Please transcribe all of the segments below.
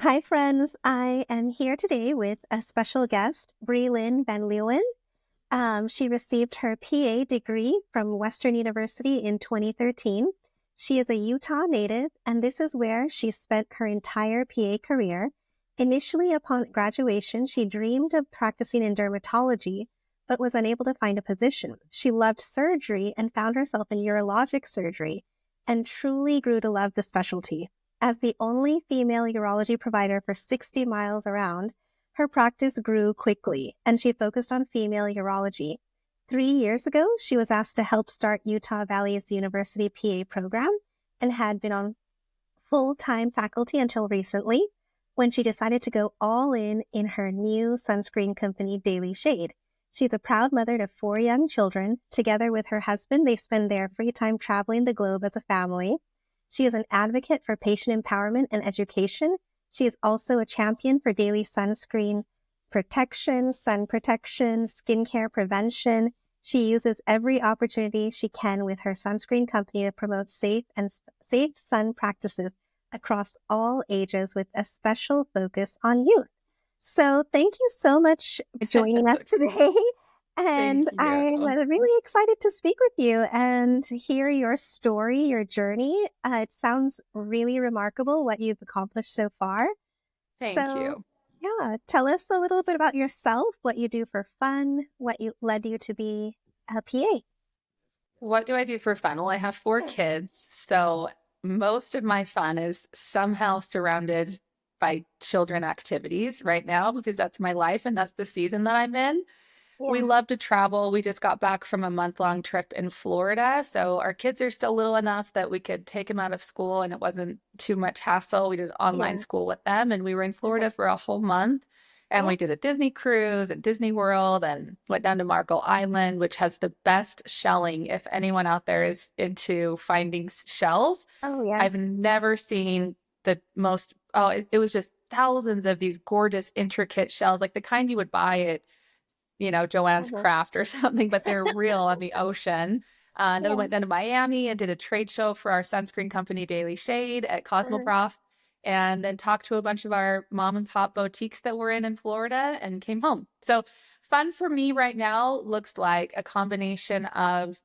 Hi, friends. I am here today with a special guest, Breelyn Vanleeuwen. She received her PA degree from Western University in 2013. She is a Utah native, and this is where she spent her entire PA career. Initially, upon graduation, she dreamed of practicing in dermatology, but was unable to find a position. She loved surgery and found herself in urologic surgery and truly grew to love the specialty. As the only female urology provider for 60 miles around, her practice grew quickly, and she focused on female urology. 3 years ago, she was asked to help start Utah Valley's University PA program and had been on full-time faculty until recently, when she decided to go all in her new sunscreen company, Daily Shade. She's a proud mother to 4 young children. Together with her husband, they spend their free time traveling the globe as a family. She is an advocate for patient empowerment and education. She is also a champion for daily sunscreen protection, sun protection, skincare prevention. She uses every opportunity she can with her sunscreen company to promote safe sun practices across all ages with a special focus on youth. So thank you so much for joining us today. And Thank you. I'm really excited to speak with you and hear your story, your journey. It sounds really remarkable what you've accomplished so far. Thank So, you. yeah, tell us a little bit about yourself, what you do for fun, what led you to be a PA. What do I do for fun? Well, I have four kids, so most of my fun is somehow surrounded by children activities right now because that's my life and that's the season that I'm in. We Yeah. love to travel. We just got back from a month-long trip in Florida, so our kids are still little enough that we could take them out of school and it wasn't too much hassle. We did online Yeah. school with them, and we were in Florida for a whole month. And Oh, we did a Disney cruise and Disney World and went down to Marco Island, which has the best shelling. If anyone out there is into finding shells, oh, I've yes. never seen the most, it was just thousands of these gorgeous, intricate shells, like the kind you would buy at Joanne's Mhm. Craft or something, but they're real on the ocean. Then we Yeah. went down to Miami and did a trade show for our sunscreen company, Daily Shade, at Uh, Cosmoprof, and then talked to a bunch of our mom and pop boutiques that were in Florida and came home. So fun for me right now looks like a combination of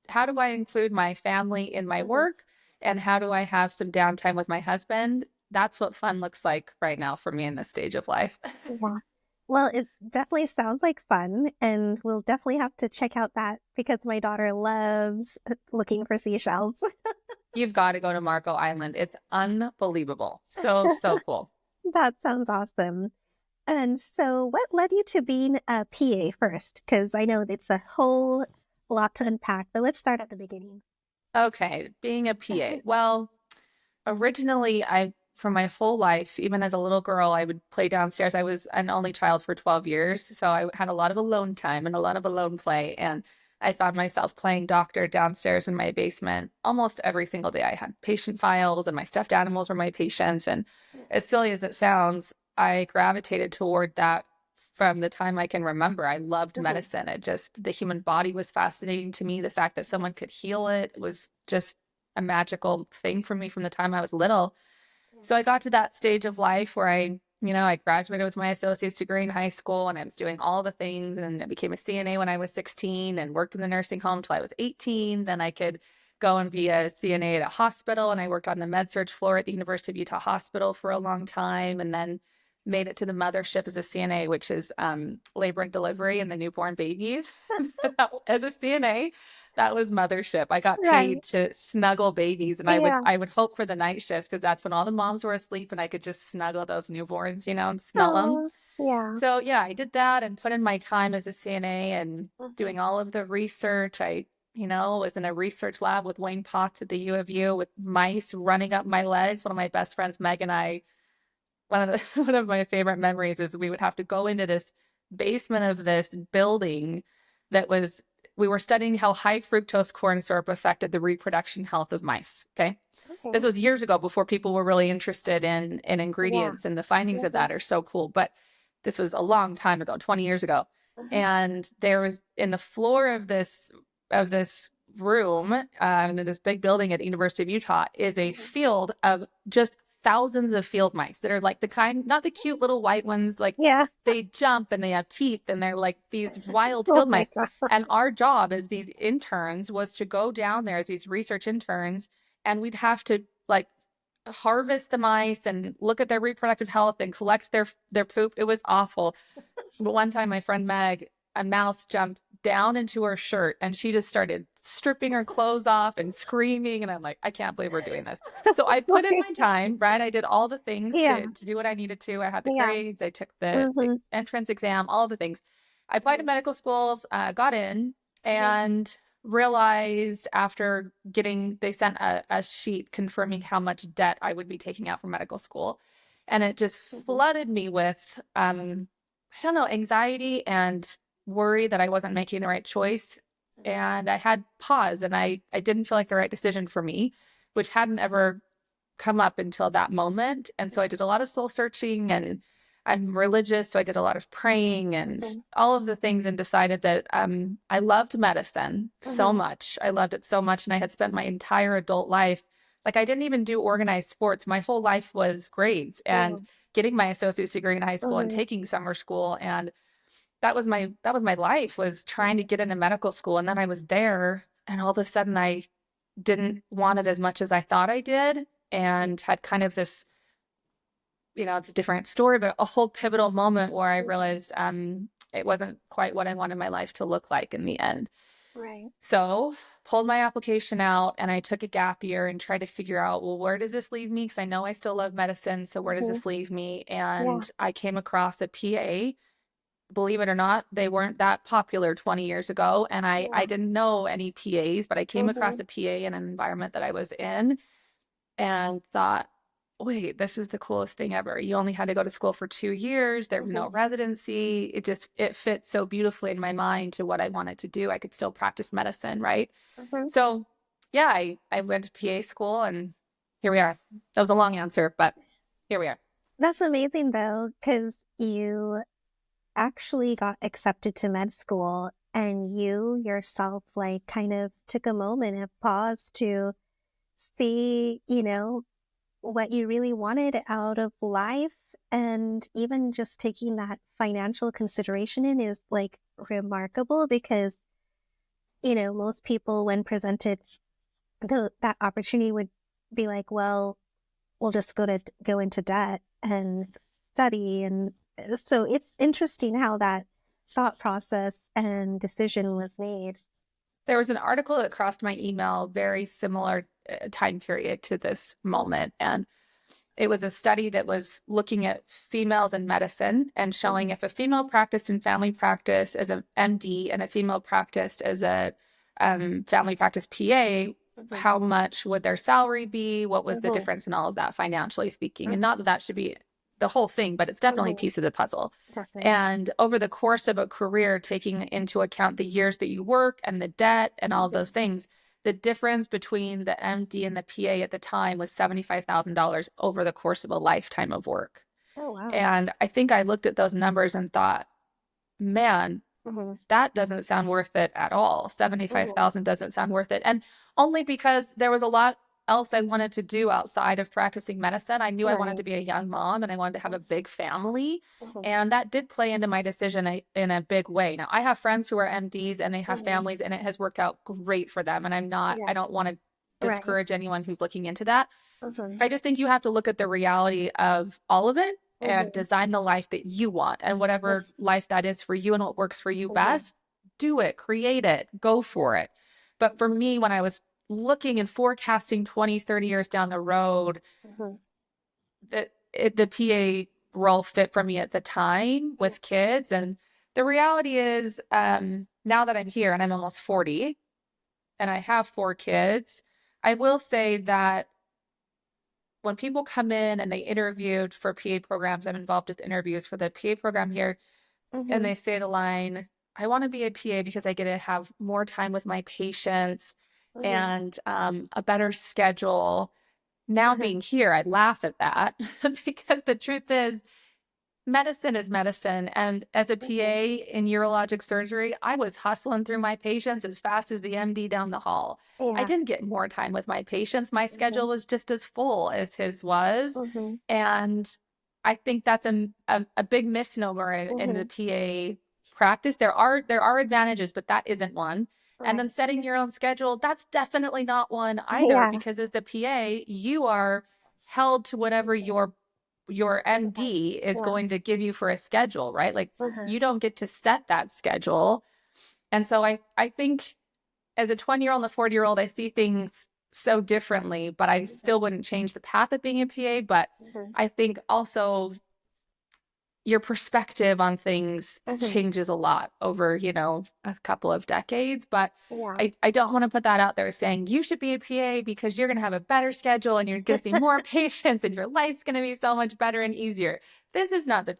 how do I include my family in my mhm. work and how do I have some downtime with my husband? That's what fun looks like right now for me in this stage of life. Yeah. Well, it definitely sounds like fun, and we'll definitely have to check out that because my daughter loves looking for seashells. You've got to go to Marco Island. It's unbelievable. So, so cool. That sounds awesome. And so, what led you to being a PA first? Because I know it's a whole lot to unpack, but let's start at the beginning. Okay, being a PA. Well, originally, for my whole life, even as a little girl, I would play downstairs. I was an only child for 12 years, so I had a lot of alone time and a lot of alone play. And I found myself playing doctor downstairs in my basement almost every single day. I had patient files, and my stuffed animals were my patients. And as silly as it sounds, I gravitated toward that from the time I can remember. I loved Mhm. medicine. The human body was fascinating to me. The fact that someone could heal it was just a magical thing for me from the time I was little. So I got to that stage of life where I graduated with my associate's degree in high school and I was doing all the things, and I became a CNA when I was 16 and worked in the nursing home till I was 18. Then I could go and be a CNA at a hospital, and I worked on the med surg floor at the University of Utah Hospital for a long time, and then made it to the mothership as a CNA, which is labor and delivery and the newborn babies. As a CNA, that was mothership. I got Right. paid to snuggle babies, and I would Yeah. I would hope for the night shifts because that's when all the moms were asleep and I could just snuggle those newborns, and smell them. Oh, yeah. So yeah, I did that and put in my time as a CNA and Mhm. doing all of the research. I was in a research lab with Wayne Potts at the U of U with mice running up my legs. One of my best friends, Meg, and I, one of my favorite memories is we would have to go into this basement of this building that was we were studying how high fructose corn syrup affected the reproduction health of mice. Okay. This Okay. was years ago before people were really interested in Yeah. ingredients, and the findings of Mhm. that are so cool. But this was a long time ago, 20 years ago. Mhm. And there was in the floor of this room, in this big building at the University of Utah, is a Mhm. field of just thousands of field mice that are like the kind, not the cute little white ones, like Yeah. they jump and they have teeth and they're like these wild Oh field my mice. God. And our job as these interns was to go down there as these research interns, and we'd have to like harvest the mice and look at their reproductive health and collect their poop. It was awful. But one time my friend Meg, a mouse jumped down into her shirt and she just started stripping her clothes off and screaming. And I'm like, I can't believe we're doing this. So I put in my time, right? I did all the things Yeah. to do what I needed to. I had the Yeah. grades, I took the Mm-hmm. entrance exam, all the things. I applied to medical schools, got in, and realized after they sent a sheet confirming how much debt I would be taking out for medical school. And it just Mm-hmm. flooded me with, I don't know, anxiety and worry that I wasn't making the right choice. And I had pause and I didn't feel like the right decision for me, which hadn't ever come up until that moment. And so I did a lot of soul searching, and I'm religious. So I did a lot of praying and Mm-hmm. all of the things, and decided that I loved medicine so Mm-hmm. much. I loved it so much. And I had spent my entire adult life, like I didn't even do organized sports. My whole life was grades and getting my associate's degree in high school and Mm-hmm. taking summer school. And that was my life, was trying to get into medical school. And then I was there, and all of a sudden I didn't want it as much as I thought I did, and had kind of this, it's a different story, but a whole pivotal moment where I realized it wasn't quite what I wanted my life to look like in the end. Right. So pulled my application out and I took a gap year and tried to figure out, well, where does this leave me? Because I know I still love medicine. So where does Mm-hmm. this leave me? Yeah. And I came across a PA. Believe it or not, they weren't that popular 20 years ago. And I Yeah. didn't know any PAs, but I came Mm-hmm. across a PA in an environment that I was in and thought, wait, this is the coolest thing ever. You only had to go to school for 2 years. There was Mm-hmm. no residency. It fit so beautifully in my mind to what I wanted to do. I could still practice medicine, right? Mm-hmm. So yeah, I went to PA school and here we are. That was a long answer, but here we are. That's amazing though, because you actually got accepted to med school and you yourself like kind of took a moment of pause to see, what you really wanted out of life. And even just taking that financial consideration in is like remarkable because, most people when presented that opportunity would be like, well, we'll just go into debt and study. And so it's interesting how that thought process and decision was made. There was an article that crossed my email, very similar time period to this moment. And it was a study that was looking at females in medicine and showing if a female practiced in family practice as an MD and a female practiced as a family practice PA, how much would their salary be? What was the Mhm. difference in all of that, financially speaking? And Mhm. not that that should be the whole thing, but it's definitely a Mhm. piece of the puzzle. Definitely. And over the course of a career, taking into account the years that you work and the debt and all of those things, the difference between the MD and the PA at the time was $75,000 over the course of a lifetime of work. Oh, wow. And I think I looked at those numbers and thought, man, Mhm. that doesn't sound worth it at all. Mhm. 75,000 doesn't sound worth it. And only because there was a lot else I wanted to do outside of practicing medicine. I knew I wanted Right. to be a young mom and I wanted to have a big family. Mhm. And that did play into my decision in a big way. Now, I have friends who are MDs and they have Mhm. families and it has worked out great for them. And I Yeah. don't want to Right. discourage anyone who's looking into that. Mhm. I just think you have to look at the reality of all of it and Mhm. design the life that you want, and whatever Yes. life that is for you and what works for you Mhm. best, do it, create it, go Yeah. for it. But for me, when I was looking and forecasting 20, 30 years down the road, Mhm. the PA role fit for me at the time Yeah. with kids. And the reality is, now that I'm here and I'm almost 40 and I have 4 kids, I will say that when people come in and they interviewed for PA programs, I'm involved with interviews for the PA program here, and Mhm. they say the line, I want to be a PA because I get to have more time with my patients Mhm. and a better schedule. Now Mhm. being here, I laugh at that because the truth is, medicine is medicine. And as a PA in urologic surgery, I was hustling through my patients as fast as the MD down the hall. I Yeah. didn't get more time with my patients. My Mm-hmm. schedule was just as full as his was. Mm-hmm. And I think that's a big misnomer in the Mm-hmm. PA practice. There are advantages, but that isn't one. And Right. then setting your own schedule, that's definitely not one either, Yeah. because as the PA, you are held to whatever your MD is Yeah. going to give you for a schedule, right? Like Uh-huh. you don't get to set that schedule. And so I think as a 20-year-old and a 40-year-old, I see things so differently, but I still wouldn't change the path of being a PA. But Mm-hmm. I think also your perspective on things Mm-hmm. changes a lot over, a couple of decades. But Yeah. I don't want to put that out there saying you should be a PA because you're going to have a better schedule and you're going to see more patients and your life's going to be so much better and easier. This is not the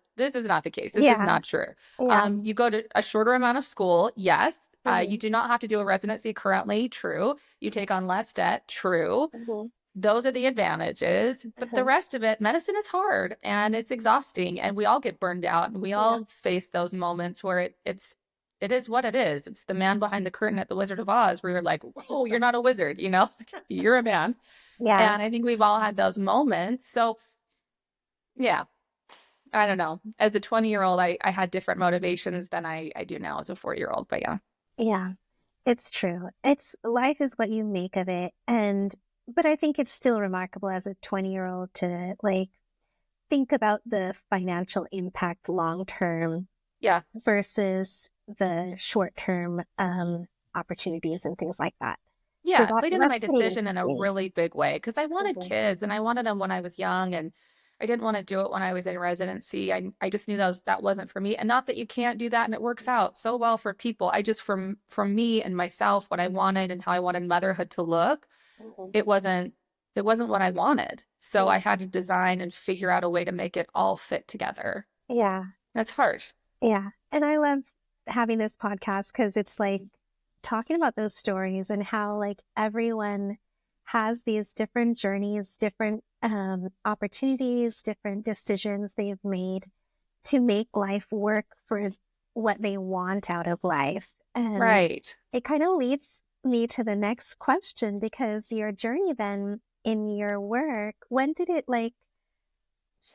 case. This is Yeah. not true. Yeah. You go to a shorter amount of school. Yes. You Mm-hmm. do not have to do a residency currently. True. You take on less debt. True. Mm-hmm. Those are the advantages, but the Uh-huh. rest of it, medicine is hard and it's exhausting, and we all get burned out, and we Yeah. all face those moments where it is what it is. It's the man behind the curtain at the Wizard of Oz where you're like, "Oh, you're not a wizard, you're a man." Yeah. And I think we've all had those moments. So yeah, I don't know. As a 20-year-old, I had different motivations than I do now as a 4-year-old, but yeah. Yeah. It's true. It's life is what you make of it. But I think it's still remarkable as a 20-year-old to like think about the financial impact long term Yeah. versus the short term opportunities and things like that. So Yeah, it played into my that's pretty decision in a interesting. really big way because I wanted Mhm. kids and I wanted them when I was young, and I didn't want to do it when I was in residency. I just knew that wasn't for me. And not that you can't do that and it works out so well for people. I just from me and myself, what I wanted and how I wanted motherhood to look, Mhm. it wasn't it wasn't what I wanted. So I Yeah. had to design and figure out a way to make it all fit together. Yeah. That's hard. Yeah. And I love having this podcast because it's like talking about those stories and how like everyone has these different journeys, different opportunities, different decisions they've made to make life work for what they want out of life. And Right. it kind of leads me to the next question because your journey then in your work, when did it like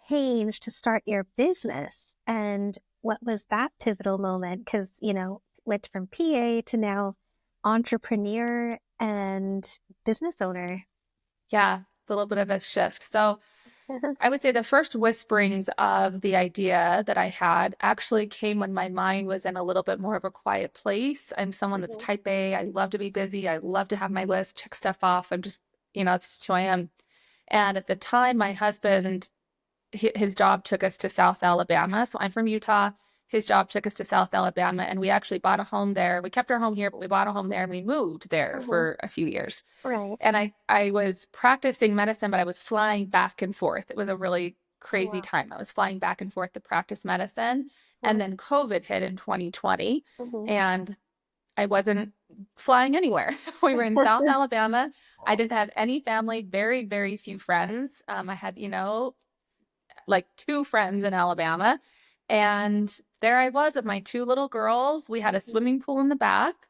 change to start your business? And what was that pivotal moment? Because, went from PA to now entrepreneur and business owner. Yeah, a little bit of a shift. So I would say the first whisperings of the idea that I had actually came when my mind was in a little bit more of a quiet place. I'm someone that's Mhm. type A. I love to be busy. I love to have my list, check stuff off. I'm just, it's who I am. And at the time, my husband, his job took us to South Alabama. So I'm from Utah. His job took us to South Alabama, and we actually bought a home there. We kept our home here, but we bought a home there and we moved there Mhm. for a few years. Right. And I was practicing medicine, but I was flying back and forth. It was a really Oh, crazy wow. time. I was flying back and forth to practice medicine. And Mhm. then COVID hit in 2020, Mhm. and I wasn't flying anywhere. We were in South Alabama. I didn't have any family, very, very few friends. I had, like two friends in Alabama. And there I was with my two little girls. We had a Mhm. swimming pool in the back.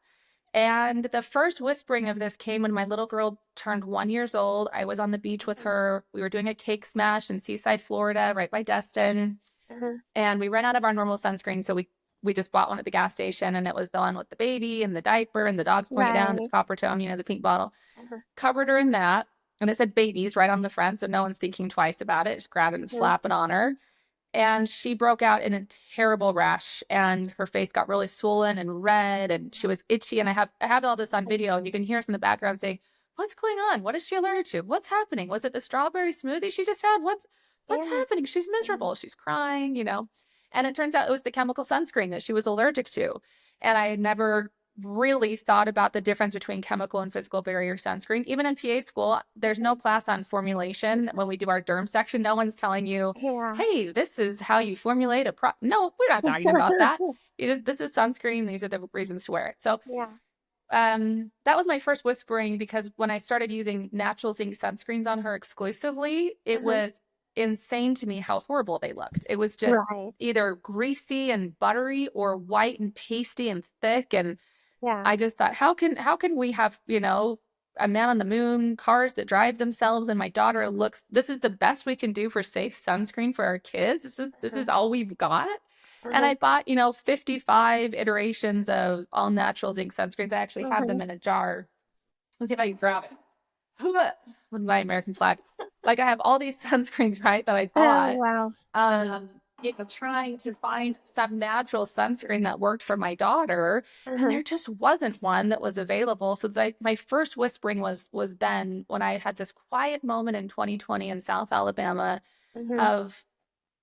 And the first whispering of this came when my little girl turned 1 year old. I was on the beach with her. We were doing a cake smash in Seaside, Florida, right by Destin. Mhm. And we ran out of our normal sunscreen. So we just bought one at the gas station, and it was the one with the baby and the diaper and the dog's pulling it down. It's Right. copper tone, the pink bottle. Mhm. Covered her in that. And it said babies right on the front. So no one's thinking twice about it. Just grab it and Mhm. slap it on her. And she broke out in a terrible rash, and her face got really swollen and red, and she was itchy. And I have all this on video, and you can hear us in the background saying, "What's going on? What is she allergic to? What's happening? Was it the strawberry smoothie she just had? What's Yeah. happening? She's miserable. She's crying." And it turns out it was the chemical sunscreen that she was allergic to. And I had never really thought about the difference between chemical and physical barrier sunscreen. Even in PA school, there's no class on formulation. When we do our derm section, no one's telling you, Yeah. hey, this is how you formulate no, we're not talking about that. This is sunscreen. These are the reasons to wear it. So Yeah. that was my first whispering, because when I started using natural zinc sunscreens on her exclusively, it Uh-huh. was insane to me how horrible they looked. It was just Right. either greasy and buttery or white and pasty and thick. And Yeah. I just thought, how can we have, a man on the moon, cars that drive themselves, and my daughter looks, this is the best we can do for safe sunscreen for our kids. This is all we've got. And Mm-hmm. I bought, 55 iterations of all natural zinc sunscreens. I actually have Mm-hmm. them in a jar. Let's see if I can grab it. With my American flag. Like I have all these sunscreens, right, that I Oh, bought, wow. trying to find some natural sunscreen that worked for my daughter, and Mm-hmm. there just wasn't one that was available. So my first whispering was then when I had this quiet moment in 2020 in South Alabama Mm-hmm. of,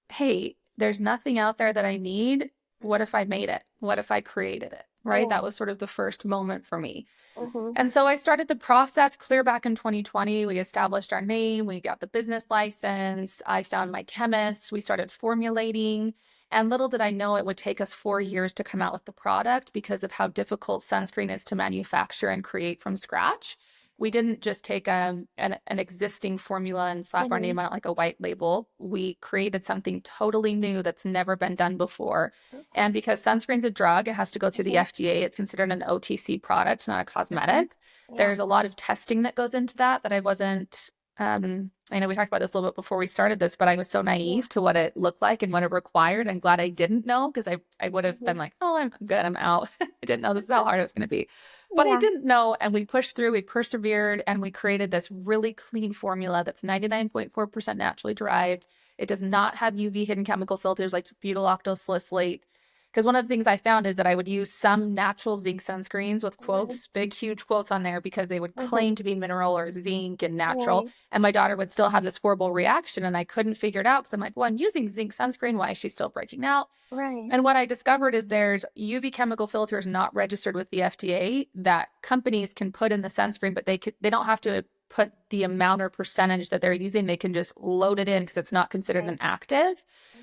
hey, there's nothing out there that I need. What if I made it? What if I created it? Right? Yeah. That was sort of the first moment for me. Mm-hmm. And so I started the process clear back in 2020. We established our name, we got the business license. I found my chemist, we started formulating. And little did I know it would take us 4 years to come out with the product because of how difficult sunscreen is to manufacture and create from scratch. We didn't just take an existing formula and slap our Mm-hmm. name on it like a white label. We created something totally new that's never been done before. And because sunscreen's a drug, it has to go through the Mm-hmm. FDA. It's considered an OTC product, not a Mm-hmm. cosmetic. Yeah. There's a lot of testing that goes into that I wasn't, I know we talked about this a little bit before we started this, but I was so Yeah. naive to what it looked like and what it required. I'm glad I didn't know because I would have Mm-hmm. been like, oh, I'm good, I'm out. I didn't know this is how hard it was going to be. But I Yeah. didn't know, and we pushed through, we persevered, and we created this really clean formula that's 99.4% naturally derived. It does not have UV hidden chemical filters like butyl octyl salicylate. Because one of the things I found is that I would use some natural zinc sunscreens with Mm-hmm. quotes, big, huge quotes on there because they would Mm-hmm. claim to be mineral or zinc and natural. Right. And my daughter would still have this horrible reaction. And I couldn't figure it out because I'm like, well, I'm using zinc sunscreen. Why is she still breaking out? Right. And what I discovered is there's UV chemical filters not registered with the FDA that companies can put in the sunscreen, but they don't have to put the amount or percentage that they're using. They can just load it in because it's not considered Right. an active.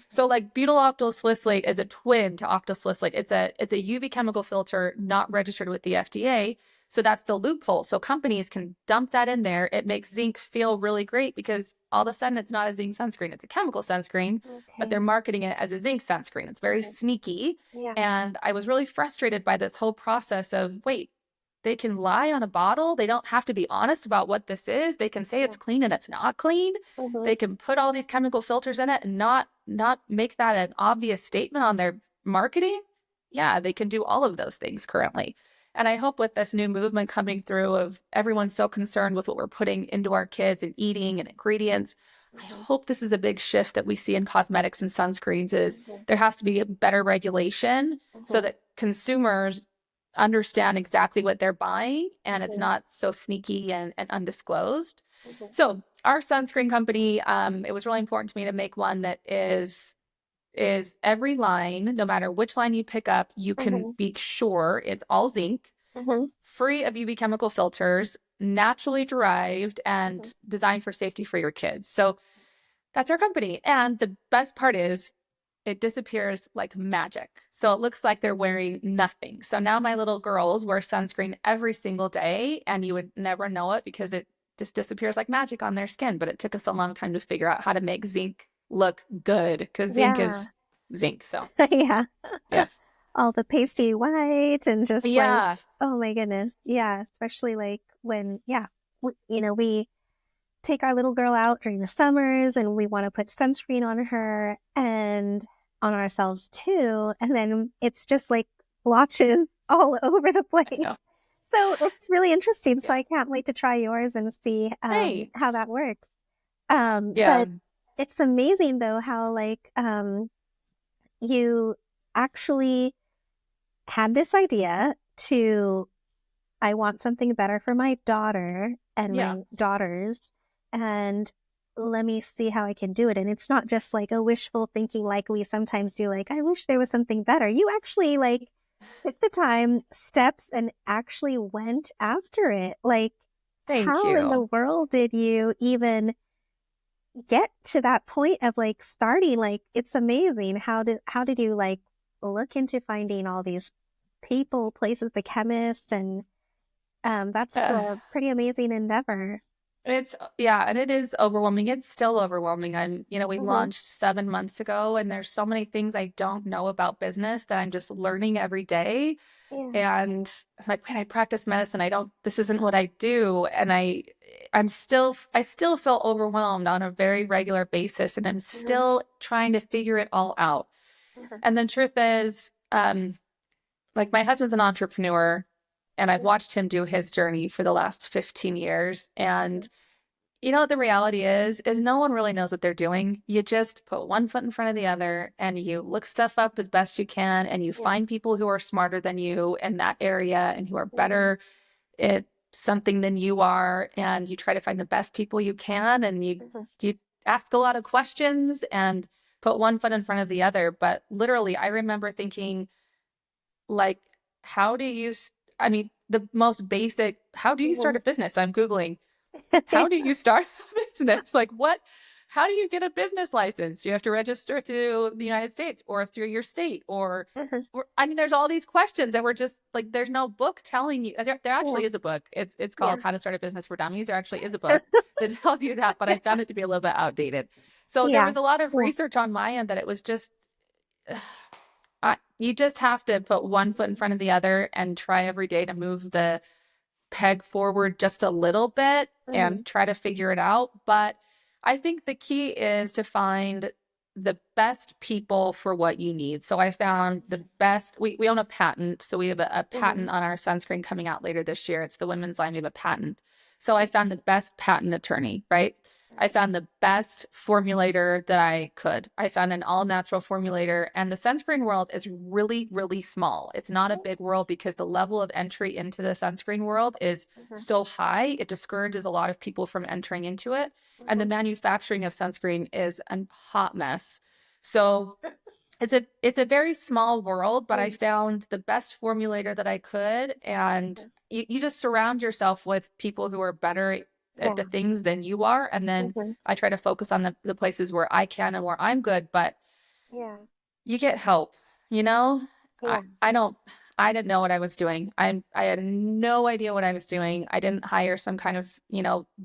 So Okay. like butyl octyl salicylate is a twin to octyl salicylate. It's a UV chemical filter not registered with the FDA. So that's the loophole. So companies can dump that in there. It makes zinc feel really great because all of a sudden it's not a zinc sunscreen. It's a chemical sunscreen, but they're Okay. marketing it as a zinc sunscreen. It's very Okay. sneaky. Yeah. And I was really frustrated by this whole process of, wait, they can lie on a bottle. They don't have to be honest about what this is. They can say Yeah. it's clean and it's not clean. Mm-hmm. They can put all these chemical filters in it and not make that an obvious statement on their marketing. Yeah, they can do all of those things currently. And I hope with this new movement coming through of everyone's so concerned with what we're putting into our kids and eating and ingredients, I Mm-hmm. hope this is a big shift that we see in cosmetics and sunscreens is Mm-hmm. there has to be a better regulation so Mm-hmm. that consumers understand exactly what they're buying and it's Mm-hmm. not so sneaky and undisclosed. Mm-hmm. So our sunscreen company, it was really important to me to make one that is every line, no matter which line you pick up, you can Mm-hmm. be sure it's all zinc, Mm-hmm. free of UV chemical filters, naturally derived, Mm-hmm. and designed for safety for your kids. So that's our company. And the best part is it disappears like magic. So it looks like they're wearing nothing. So now my little girls wear sunscreen every single day, and you would never know it because it just disappears like magic on their skin. But it took us a long time to figure out how to make zinc look good because zinc Yeah. is zinc. So Yeah. yeah. All the pasty white and just like, Yeah. oh my goodness. Yeah. Especially like when, yeah, we take our little girl out during the summers and we want to put sunscreen on her and on ourselves too. And then it's just like blotches all over the I place. know. So it's really interesting. So Yeah. I can't wait to try yours and see how Thanks. that works. Yeah. But it's amazing though how like you actually had this idea to I want something better for my daughter and Yeah. my daughters, and let me see how I can do it. And it's not just like a wishful thinking like we sometimes do, like, I wish there was something better. You actually like took the time, steps, and actually went after it. Like, Thank how in the you. world did you even get to that point of like starting? Like, it's amazing. How did you like look into finding all these people, places, the chemist, and that's Uh, a pretty amazing endeavor. Yeah, and it is overwhelming. It's still overwhelming. We Mm-hmm. launched 7 months ago, and there's so many things I don't know about business that I'm just learning every day. Yeah. And I'm like, wait, I practice medicine. This isn't what I do. And I still feel overwhelmed on a very regular basis, and I'm Mm-hmm. still trying to figure it all out. Mm-hmm. And the truth is, like my husband's an entrepreneur, and I've watched him do his journey for the last 15 years. Mm-hmm. And you know what the reality is no one really knows what they're doing. You just put one foot in front of the other and you look stuff up as best you can and you Yeah. find people who are smarter than you in that area and who are Mm-hmm. better at something than you are. And you try to find the best people you can and Mm-hmm. you ask a lot of questions and put one foot in front of the other. But literally, I remember thinking, like, how do you, I mean, the most basic, how do you start Mm-hmm. a business? I'm Googling how do you start a business? Like what? How do you get a business license? Do you have to register through the United States or through your state Mm-hmm. I mean, there's all these questions that were just like, there's no book telling you. There Yeah. actually is a book. It's called Yeah. How to Start a Business for Dummies. There actually is a book that tells you that, but I found it to be a little bit outdated. So there Yeah. was a lot of Yeah. research on my end that it was just, you just have to put one foot in front of the other and try every day to move the peg forward just a little bit Mm-hmm. and try to figure it out. But I think the key is to find the best people for what you need. So I found the best, we own a patent. So we have a Mm-hmm. patent on our sunscreen coming out later this year. It's the women's line. We have a patent. So I found the best patent attorney, right? I found the best formulator that I could. I found an all natural formulator, and the sunscreen world is really, really small. It's not a big world because the level of entry into the sunscreen world is Mm-hmm. so high, it discourages a lot of people from entering into it. And the Mm-hmm. manufacturing of sunscreen is a hot mess. So it's a very small world, but I found the best formulator that I could, and you just surround yourself with people who are better at Yeah. the things than you are, and then Mm-hmm. I try to focus on the places where I can and where I'm good, but Yeah. you get help, you know? I Yeah. I don't I didn't know what I was doing. I had no idea what I was doing. I didn't hire some kind of,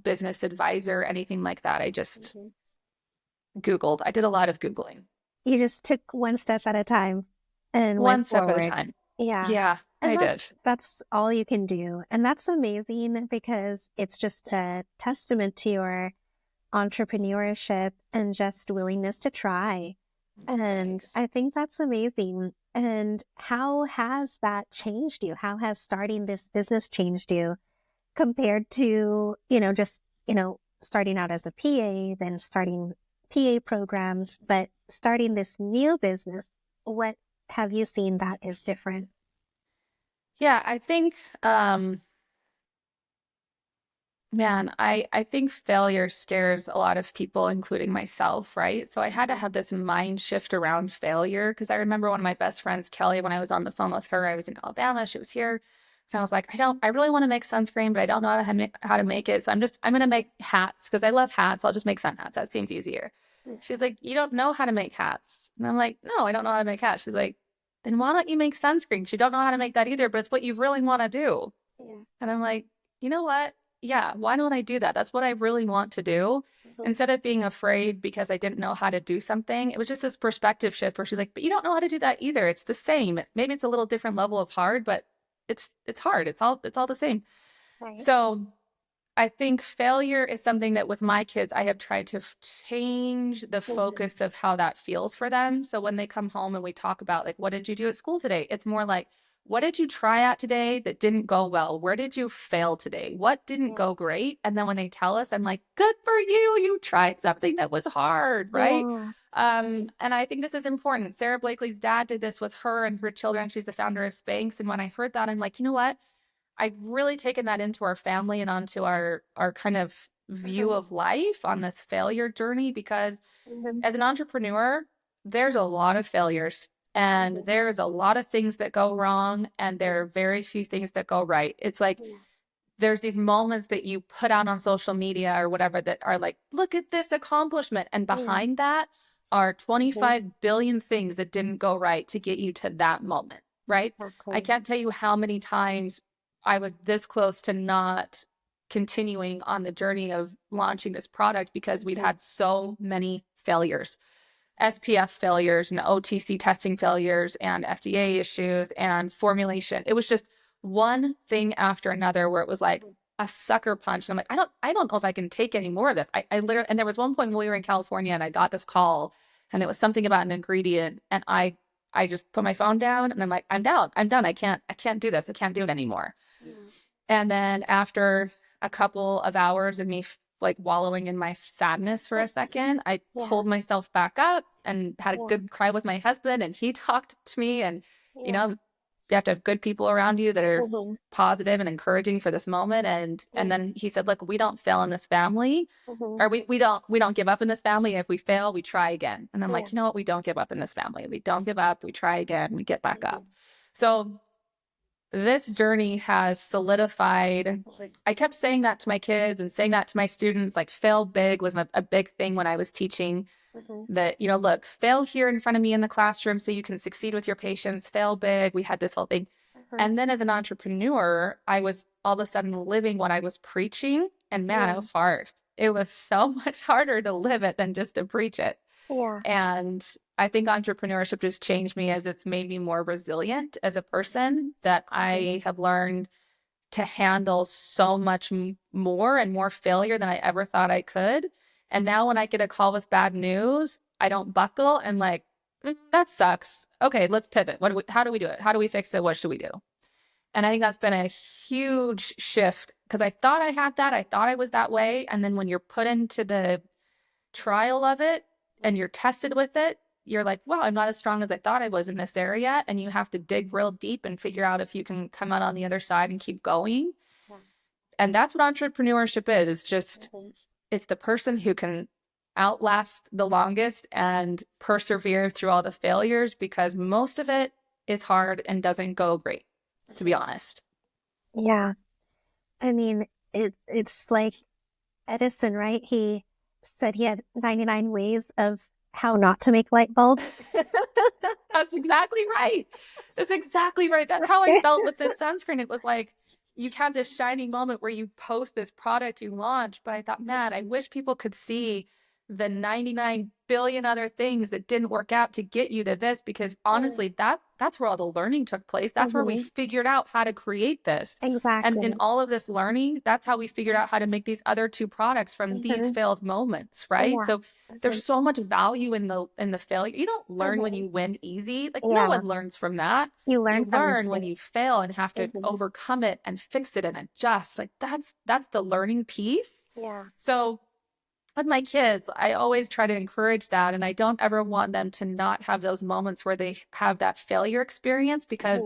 business advisor or anything like that. I just Mm-hmm. Googled. I did a lot of Googling. You just took one step at a time and One went step at a forward. time. Yeah. Yeah, And I did. that's all you can do. And that's amazing because it's just a testament to your entrepreneurship and just willingness to try. And Thanks. I think that's amazing. And how has that changed you? How has starting this business changed you compared to, just, starting out as a PA, then starting PA programs, but starting this new business? What have you seen that is different? Yeah, I think man, I think failure scares a lot of people, including myself, right? So I had to Mhm. have this mind shift around failure because I remember one of my best friends, Kelly, when I was on the phone with her, I was in Alabama, she was here. And I was like, I really want to make sunscreen, but I don't know how to make it. So I'm going to make hats because I love hats. I'll just make sun hats. That seems easier. She's like, you don't know how to make hats. And I'm like, no, I don't know how to make hats. She's like, then why don't you make sunscreen? You don't know how to make that either, but it's what you really want to do. Yeah. And I'm like, you know what? Yeah, why don't I do that? That's what I really want to do. Mhm. Instead of being afraid because I didn't know how to do something, it was just this perspective shift where she's like, but you don't know how to do that either. It's the same. Maybe it's a little different level of hard, but it's hard. It's all the same. Right. So I think failure is something that with my kids, I have tried to change the Mhm. focus of how that feels for them. So when they come home and we talk about, like, what did you do at school today? It's more like, what did you try out today that didn't go well? Where did you fail today? What didn't Yeah. go great? And then when they tell us, I'm like, good for you. You tried something that was hard, right? Yeah. And I think this is important. Sarah Blakely's dad did this with her and her children. She's the founder of Spanx. And when I heard that, I'm like, you know what? I've really taken that into our family and onto our kind of view Mhm. of life on this failure journey because Mhm. as an entrepreneur, there's a lot of failures and Mhm. there's a lot of things that go wrong and there are very few things that go right. It's like Yeah. there's these moments that you put out on social media or whatever that are like, look at this accomplishment. And Yeah. behind that are Mhm. 25 billion things that didn't go right to get you to that moment, right? I Exactly. can't tell you how many times I was this close to not continuing on the journey of launching this product because we'd had so many failures. SPF failures and OTC testing failures and FDA issues and formulation. It was just one thing after another where it was like a sucker punch. And I'm like, I don't know if I can take any more of this. I literally, and there was one point when we were in California and I got this call and it was something about an ingredient and I just put my phone down and I'm like, I'm down. I'm done. I can't do this. I can't do it anymore. And then after a couple of hours of me like wallowing in my sadness for a second, I pulled myself back up and had a good cry with my husband and he talked to me and, you know, you have to have good people around you that are positive and encouraging for this moment. And then he said, look, we don't fail in this family or we don't give up in this family. If we fail, we try again. And I'm like, you know what? We don't give up in this family. We don't give up. We try again. We get back up. So this journey has solidified. I kept saying that to my kids and saying that to my students, like fail big was a big thing when I was teaching that, you know, look, fail here in front of me in the classroom so you can succeed with your patients, fail big. We had this whole thing. And then as an entrepreneur, I was all of a sudden living what I was preaching. And man, it was hard. It was so much harder to live it than just to preach it. And I think entrepreneurship just changed me as it's made me more resilient as a person, that I have learned to handle so much more and more failure than I ever thought I could. And now when I get a call with bad news, I don't buckle. I'm like, that sucks. Okay, let's pivot. How do we do it? How do we fix it? What should we do? And I think that's been a huge shift because I thought I had that. I thought I was that way. And then when you're put into the trial of it and you're tested with it, you're like, wow, I'm not as strong as I thought I was in this area. And you have to dig real deep and figure out if you can come out on the other side and keep going. And that's what entrepreneurship is. It's just, it's the person who can outlast the longest and persevere through all the failures, because most of it is hard and doesn't go great, to be honest. Yeah. I mean, it's like Edison, right? He said he had 99 ways of how not to make light bulbs. That's exactly right. That's exactly right. That's how I felt with this sunscreen. It was like, you have this shining moment where you post this product you launch, but I thought, man, I wish people could see the 99 billion other things that didn't work out to get you to this, because honestly, that's where all the learning took place. That's where we figured out how to create this. Exactly. And in all of this learning, that's how we figured out how to make these other two products from these failed moments, right? So there's so much value in the failure. You don't learn when you win easy. Like no one learns from that. You learn when you fail and have to overcome it and fix it and adjust. Like that's the learning piece. Yeah. So with my kids, I always try to encourage that. And I don't ever want them to not have those moments where they have that failure experience, because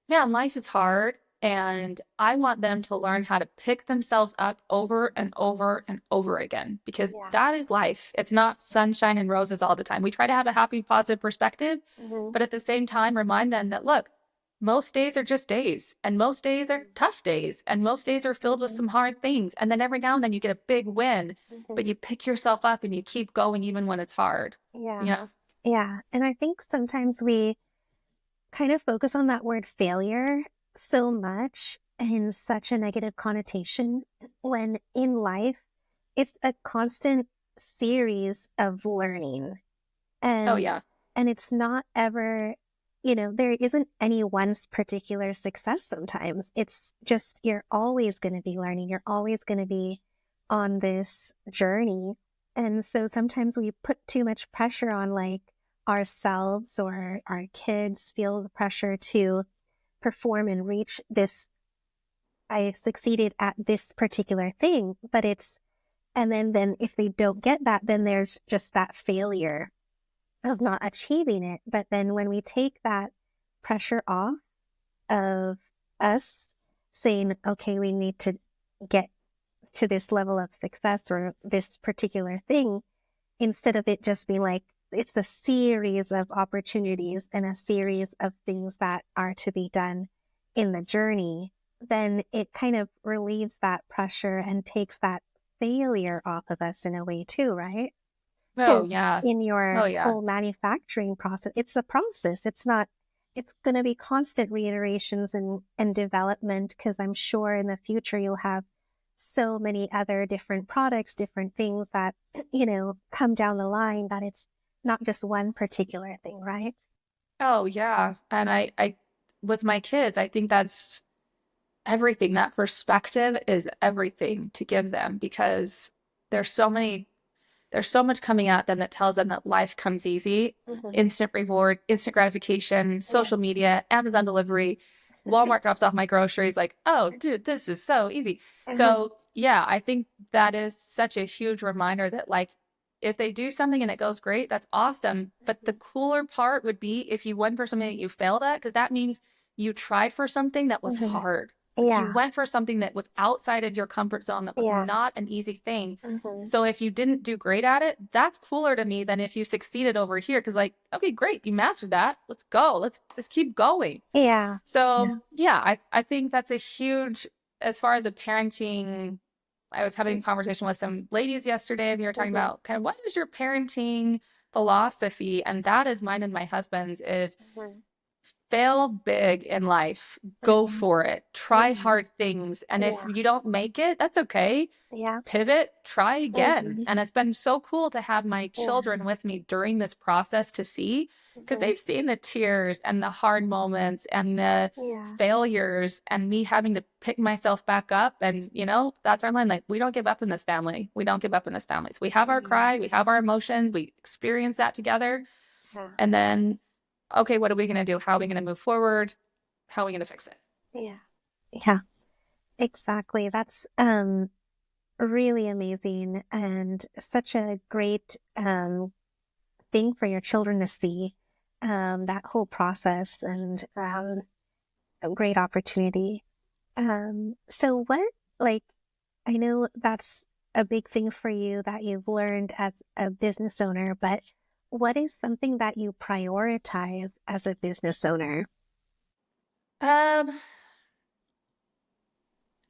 man, life is hard. And I want them to learn how to pick themselves up over and over and over again, because that is life. It's not sunshine and roses all the time. We try to have a happy, positive perspective, but at the same time, remind them that, look, most days are just days, and most days are tough days, and most days are filled with some hard things. And then every now and then you get a big win, but you pick yourself up and you keep going even when it's hard. Yeah. And I think sometimes we kind of focus on that word failure so much in such a negative connotation, when in life, it's a constant series of learning. And and it's not ever, there isn't any one particular success sometimes. It's just, you're always going to be learning. You're always going to be on this journey. And so sometimes we put too much pressure on like ourselves, or our kids feel the pressure to perform and reach this, I succeeded at this particular thing, but and then if they don't get that, then there's just that failure of not achieving it. But then when we take that pressure off of us saying, okay, we need to get to this level of success or this particular thing, instead of it just being like, it's a series of opportunities and a series of things that are to be done in the journey, then it kind of relieves that pressure and takes that failure off of us in a way too, right? In your whole manufacturing process, it's a process. It's going to be constant reiterations and development, because I'm sure in the future you'll have so many other different products, different things that, you know, come down the line, that it's not just one particular thing, right? Oh yeah. And with my kids, I think that's everything. That perspective is everything to give them because there's so many, there's so much coming at them that tells them that life comes easy, Hmm. instant reward, instant gratification, Yeah. social media, Amazon delivery, Walmart drops off my groceries. Like, oh, dude, this is so easy. Uh-huh. So yeah, I think that is such a huge reminder that like, if they do something and it goes great, that's awesome. But the cooler part would be if you went for something that you failed at, because that means you tried for something that was Hmm. hard. Like you Yeah. went for something that was outside of your comfort zone, that was Yeah. not an easy thing. Hmm. So if you didn't do great at it, that's cooler to me than if you succeeded over here. Because like, okay, great, you mastered that. Let's go. Let's keep going. Yeah. Yeah. So yeah, I think that's a huge, as far as a parenting, I was having a conversation with some ladies yesterday and we were talking Hmm. about kind of what is your parenting philosophy? And that is mine and my husband's is Hmm. fail big in life, go Hmm. for it, try Hmm. hard things. And if Yeah. you don't make it, that's okay. Yeah. Pivot, try again. Hmm. And it's been so cool to have my Yeah. children with me during this process to see, because Hmm. they've seen the tears and the hard moments and the Yeah. failures and me having to pick myself back up. And, you know, that's our line. Like, we don't give up in this family. We don't give up in this family. So we have our Hmm. cry, we have our emotions, we experience that together. Yeah. And then, okay, what are we going to do? How are we going to move forward? How are we going to fix it? Yeah. Yeah. Exactly. That's really amazing and such a great thing for your children to see, that whole process, and a great opportunity. So what, like, I know that's a big thing for you that you've learned as a business owner, but what is something that you prioritize as a business owner? Um,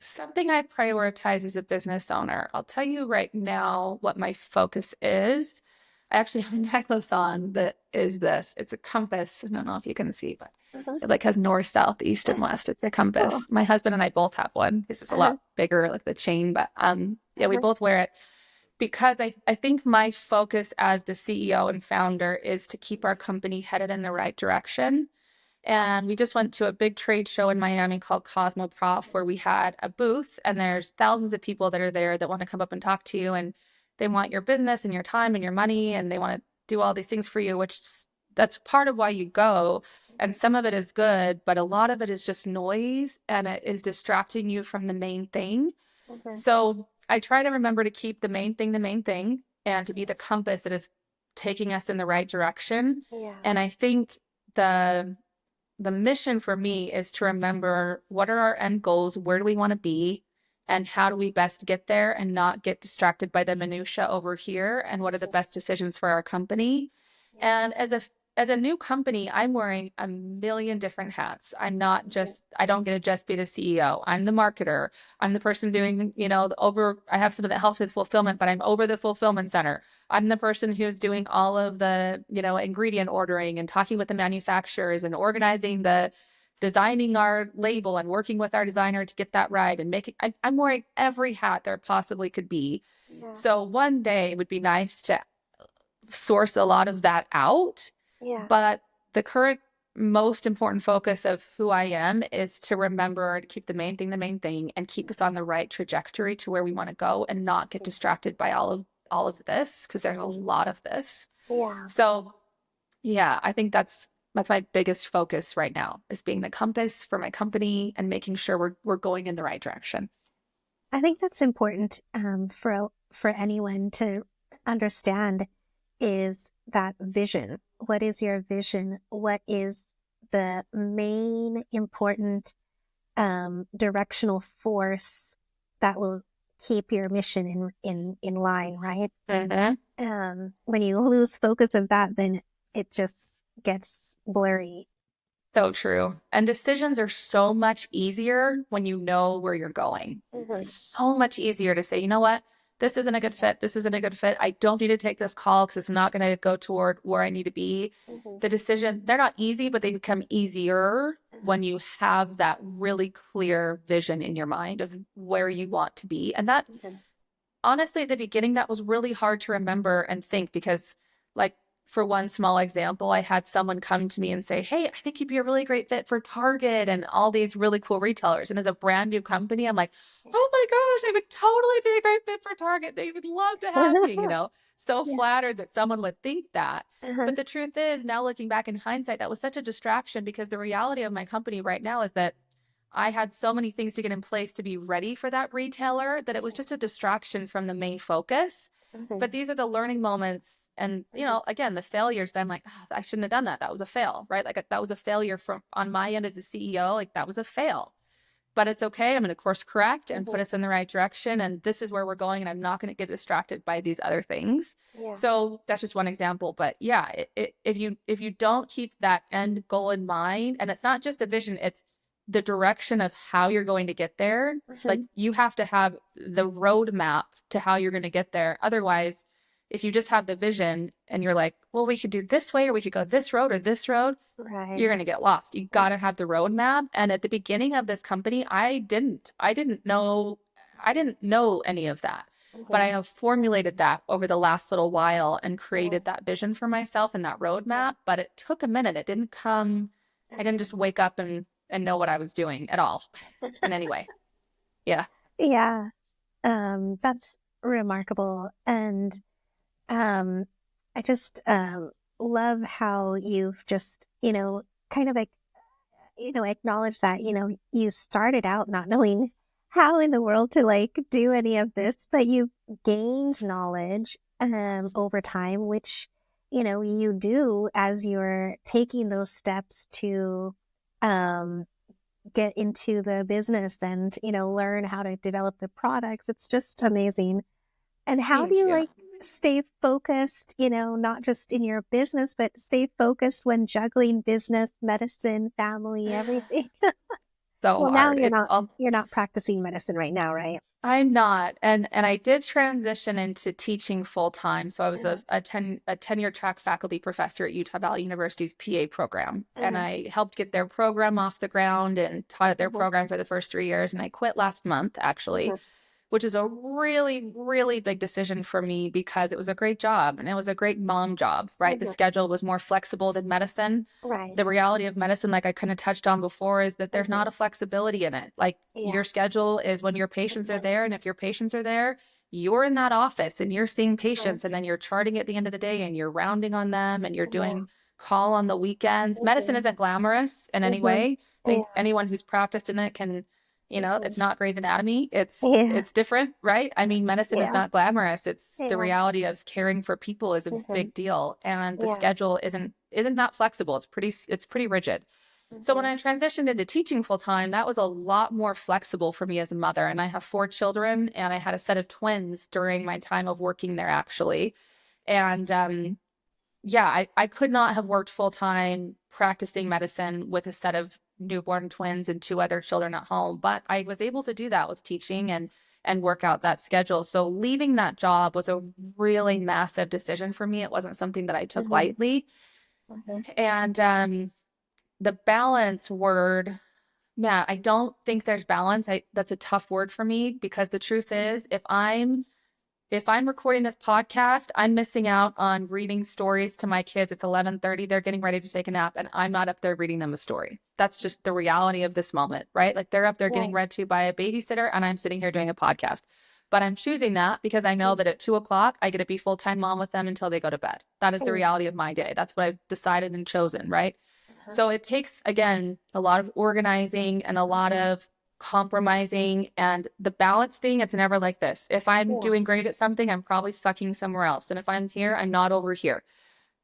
Something I prioritize as a business owner. I'll tell you right now what my focus is. I actually have a necklace on that is this. It's a compass. I don't know if you can see, but Uh-huh. it like has north, south, east, and west. It's a Cool. compass. My husband and I both have one. This is a Uh-huh. lot bigger, like the chain, but yeah, we Uh-huh. both wear it because I think my focus as the CEO and founder is to keep our company headed in the right direction. And we just went to a big trade show in Miami called Cosmoprof, where we had a booth, and there's thousands of people that are there that want to come up and talk to you, and they want your business and your time and your money, and they want to do all these things for you, which that's part of why you go. And some of it is good, but a lot of it is just noise, and it is distracting you from the main thing. Uh-huh. So I try to remember to keep the main thing, and to be the compass that is taking us in the right direction. Yeah. And I think the mission for me is to remember what are our end goals, where do we want to be, and how do we best get there and not get distracted by the minutia over here, and what are the best decisions for our company. Yeah. And as a new company, I'm wearing a million different hats. I'm not Yeah. just, I don't get to just be the CEO. I'm the marketer. I'm the person doing, you know, I have someone that helps with fulfillment, but I'm over the fulfillment center. I'm the person who's doing all of the, you know, ingredient ordering and talking with the manufacturers and organizing designing our label and working with our designer to get that right and I'm wearing every hat there possibly could be. Yeah. So one day it would be nice to source a lot of that out. Yeah. But the current most important focus of who I am is to remember to keep the main thing, and keep us on the right trajectory to where we want to go and not get distracted by all of this, because there's a lot of this. Yeah. So yeah, I think that's my biggest focus right now, is being the compass for my company and making sure we're going in the right direction. I think that's important, for anyone to understand, is that vision. What is your vision? What is the main important directional force that will keep your mission in line, right? Mm-hmm. When you lose focus of that, then it just gets blurry. So true. And decisions are so much easier when you know where you're going. Hmm. So much easier to say, you know what? this isn't a good fit. This isn't a good fit. I don't need to take this call because it's not going to go toward where I need to be. The decision, they're not easy, but they become easier when you have that really clear vision in your mind of where you want to be. And that, honestly, at the beginning, that was really hard to remember and think because, like, for one small example, I had someone come to me and say, hey, I think you'd be a really great fit for Target and all these really cool retailers. And as a brand new company, I'm like, oh my gosh, I would totally be a great fit for Target. They would love to have me, so Yeah. flattered that someone would think that. Uh-huh. But the truth is, now looking back in hindsight, that was such a distraction because the reality of my company right now is that I had so many things to get in place to be ready for that retailer that it was just a distraction from the main focus. But these are the learning moments. And, again, the failures that I'm like, I shouldn't have done that. That was a fail, right? Like that was a failure from on my end as a CEO. Like that was a fail, but it's okay. I'm going to course correct and put us in the right direction. And this is where we're going. And I'm not going to get distracted by these other things. Yeah. So that's just one example. But yeah, if you don't keep that end goal in mind, and it's not just the vision, it's the direction of how you're going to get there. Like you have to have the roadmap to how you're going to get there. Otherwise, if you just have the vision and you're like, well, we could do this way, or we could go this road or this road, Right. you're going to get lost. You got to have the roadmap. And at the beginning of this company, I didn't know any of that, but I have formulated that over the last little while and created that vision for myself and that roadmap. But it took a minute. It didn't come, I didn't just wake up and know what I was doing at all in any way. Yeah. Yeah. That's remarkable. And I just love how you've just, kind of, acknowledged that, you started out not knowing how in the world to like do any of this, but you've gained knowledge over time, which, you do as you're taking those steps to get into the business and, learn how to develop the products. It's just amazing. And how do Thank you you. like stay focused, not just in your business, but stay focused when juggling business, medicine, family, everything? So Well, now hard. It's all you're not practicing medicine right now, right? I'm not. And I did transition into teaching full time. So I was a tenure track faculty professor at Utah Valley University's PA program. And I helped get their program off the ground and taught at their program for the first 3 years. And I quit last month, actually, which is a really, really big decision for me because it was a great job and it was a great mom job, right? The schedule was more flexible than medicine. Right. The reality of medicine, like I kind of touched on before, is that there's not a flexibility in it. Like your schedule is when your patients are there. And if your patients are there, you're in that office and you're seeing patients and then you're charting at the end of the day and you're rounding on them and you're doing call on the weekends. Medicine isn't glamorous in any way. I think anyone who's practiced in it can, it's not Grey's Anatomy. Yeah. It's different, right? I mean, medicine is Yeah. not glamorous. It's the Yeah. reality of caring for people is a big deal. And the schedule isn't that flexible. It's pretty rigid. So when I transitioned into teaching full time, that was a lot more flexible for me as a mother. And I have 4 children and I had a set of twins during my time of working there, actually. And I could not have worked full time practicing medicine with a set of newborn twins and 2 other children at home, but I was able to do that with teaching and work out that schedule. So leaving that job was a really massive decision for me. It wasn't something that I took lightly. And the balance word, Matt, I don't think there's balance. That's a tough word for me because the truth is if I'm recording this podcast, I'm missing out on reading stories to my kids. It's 11:30. They're getting ready to take a nap and I'm not up there reading them a story. That's just the reality of this moment, right? Like they're up there getting read to by a babysitter and I'm sitting here doing a podcast. But I'm choosing that because I know that at 2 o'clock, I get to be full-time mom with them until they go to bed. That is the reality of my day. That's what I've decided and chosen, right? So it takes, again, a lot of organizing and a lot of compromising, and the balance thing, it's never like this. If I'm doing great at something, I'm probably sucking somewhere else. And if I'm here, I'm not over here.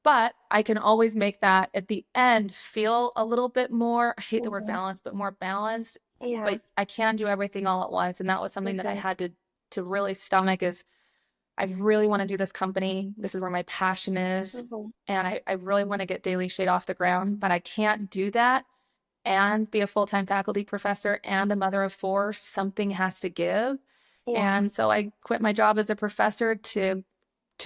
But I can always make that at the end feel a little bit more, I hate the word balance, but more balanced. But I can do everything all at once. And that was something that I had to really stomach is I really want to do this company. This is where my passion is. And I really want to get Daily Shade off the ground, but I can't do that and be a full-time faculty professor and a mother of 4. Something has to give. Yeah. And so I quit my job as a professor to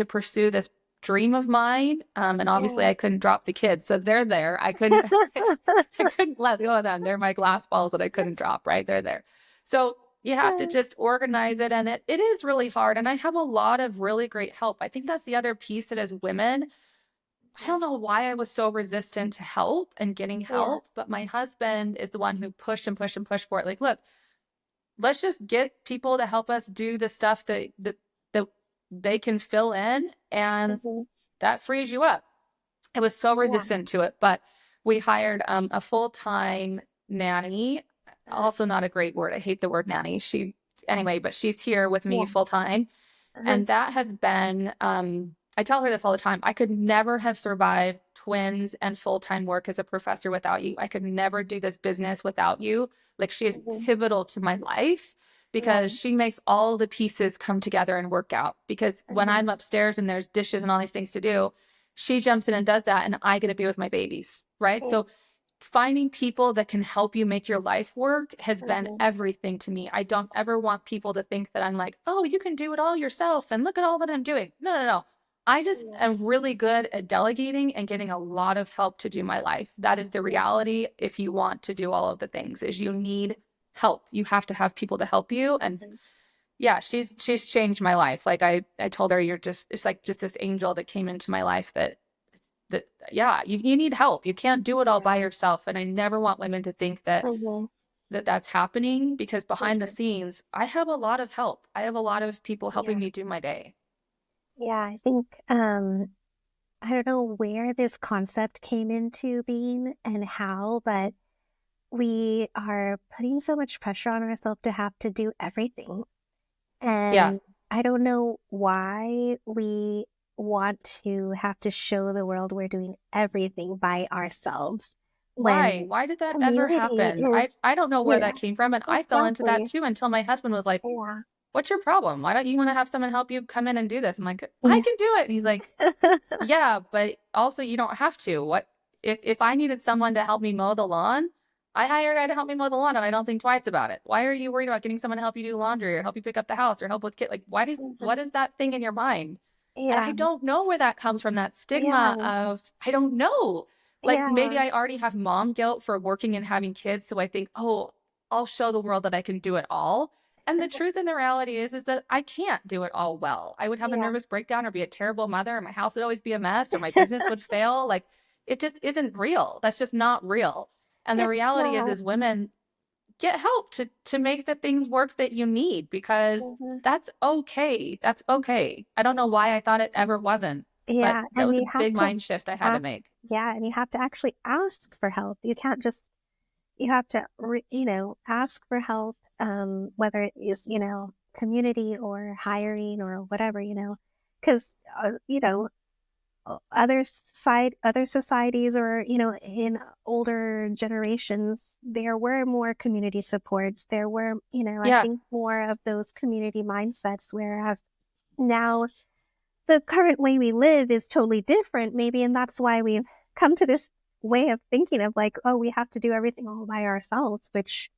pursue this dream of mine. And obviously Yeah. I couldn't drop the kids. So they're there. I couldn't I couldn't let go of them. They're my glass balls that I couldn't drop, right? They're there. So you have to just organize it. And it is really hard. And I have a lot of really great help. I think that's the other piece that as women, I don't know why I was so resistant to help and getting Yeah. help, but my husband is the one who pushed and pushed and pushed for it. Like, look, let's just get people to help us do the stuff that they can fill in, and Hmm. that frees you up. I was so Yeah. resistant to it, but we hired a full-time nanny. Also not a great word. I hate the word nanny. Anyway, but she's here with me Yeah. full time. Uh-huh. And that has been, I tell her this all the time. I could never have survived twins and full-time work as a professor without you. I could never do this business without you. Like, she is Hmm. pivotal to my life because Right. she makes all the pieces come together and work out. Because when Hmm. I'm upstairs and there's dishes and all these things to do, she jumps in and does that, and I get to be with my babies, right? Yeah. So finding people that can help you make your life work has been Hmm. everything to me. I don't ever want people to think that I'm like, oh, you can do it all yourself and look at all that I'm doing. No, no, no. I just Yeah. am really good at delegating and getting a lot of help to do my life. That is the Yeah. reality. If you want to do all of the things, is you need help. You have to have people to help you. And Hmm. yeah, she's changed my life. Like I told her, you're just, it's like just this angel that came into my life that yeah, you need help. You can't do it all by Yeah. yourself. And I never want women to think that Hmm. that's happening, because behind the Hmm. scenes, I have a lot of help. I have a lot of people helping Yeah. me do my day. Yeah. I think I don't know where this concept came into being and how, but we are putting so much pressure on ourselves to have to do everything. Yeah. And I don't know why we want to have to show the world we're doing everything by ourselves Why? when Why did that ever community happen? is, I don't know where you that know, came from. And I fell into that exactly. too until my husband was like, Yeah. what's your problem? Why don't you want to have someone help you come in and do this? I'm like, I Yeah. can do it. And he's like, yeah, but also you don't have to. What if I needed someone to help me mow the lawn? I hire a guy to help me mow the lawn, and I don't think twice about it. Why are you worried about getting someone to help you do laundry or help you pick up the house or help with kid? Like, what Mhm. is that thing in your mind? And I Yeah. don't know where that comes from, that stigma Yeah. of, I don't know. Like, maybe Yeah. I already have mom guilt for working and having kids. So I think, oh, I'll show the world that I can do it all. And the truth and the reality is that I can't do it all well. I would have a Yeah. nervous breakdown or be a terrible mother, or my house would always be a mess, or my business would fail. Like, it just isn't real. That's just not real. And the It's reality not. is women get help to make the things work that you need, because Mhm. that's okay. That's okay. I don't know why I thought it ever wasn't, but Yeah. that And was a you have big to mind shift I had to act. make. Yeah. And you have to actually ask for help. You can't just you have to ask for help, whether it is community or hiring or whatever, because other societies, or in older generations, there were more community supports. There were, I Yeah. think, more of those community mindsets, whereas now the current way we live is totally different, maybe, and that's why we've come to this way of thinking of like, oh, we have to do everything all by ourselves, which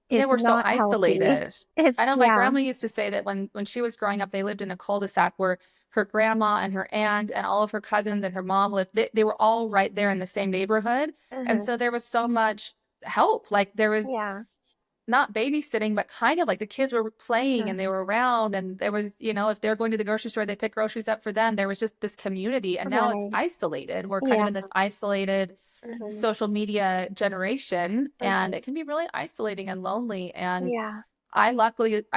Yeah, is we're so not healthy. isolated. It's I know my yeah. grandma used to say that when she was growing up, they lived in a cul-de-sac where her grandma and her aunt and all of her cousins and her mom lived. They were all right there in the same neighborhood. And Uh-huh. so there was so much help. Like, there was Yeah. not babysitting, but kind of like the kids were playing Uh-huh. and they were around, and there was, if they're going to the grocery store, they pick groceries up for them. There was just this community, and now it's Right. isolated. We're kind of Yeah. in this isolated Uh-huh. social media generation, and Uh-huh. it can be really isolating and lonely. And Yeah. I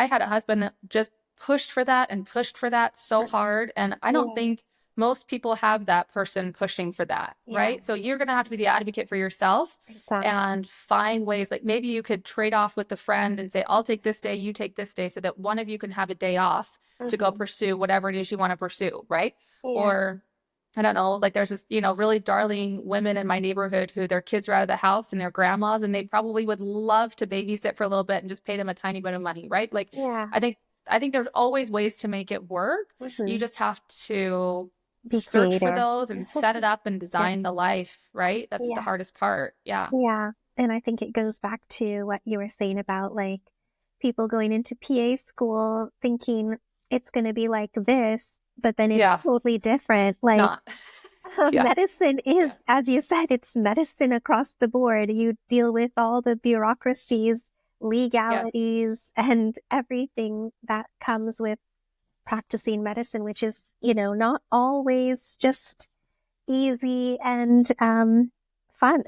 had a husband that just pushed for that and pushed for that so Uh-huh. hard. And I don't Yeah. think most people have that person pushing for that, Yeah. right? So you're going to have to be the advocate for yourself Exactly. and find ways. Like, maybe you could trade off with the friend and say, I'll take this day, you take this day, so that one of you can have a day off to go Uh-huh. pursue whatever it is you want to pursue, right? Yeah. Or I don't know, like, there's this, really darling women in my neighborhood who their kids are out of the house and they're grandmas, and they probably would love to babysit for a little bit and just pay them a tiny bit of money, right? Like, Yeah. I think there's always ways to make it work. You Uh-huh. just have to Be search for creative. those and set it up and Yeah. design the life, right? That's the Yeah. hardest part. Yeah. Yeah. And I think it goes back to what you were saying about like people going into PA school thinking it's going to be like this, but then it's Yeah. totally different. Like Not. Yeah. medicine Yeah. is, as you said, it's medicine across the board. You deal with all the bureaucracies, Yeah. legalities, and everything that comes with practicing medicine, which is, not always just easy and fun.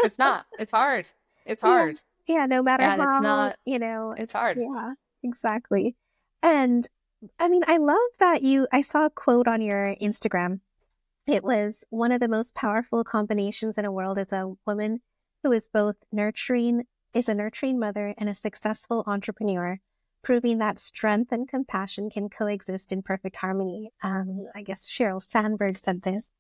It's not. It's hard. It's Yeah. hard. Yeah, no matter And it's how, not, it's hard. yeah, exactly. And I mean, I love that I saw a quote on your Instagram. It was one of the most powerful combinations in a world is a woman who is is a nurturing mother and a successful entrepreneur, proving that strength and compassion can coexist in perfect harmony. I guess Sheryl Sandberg said this.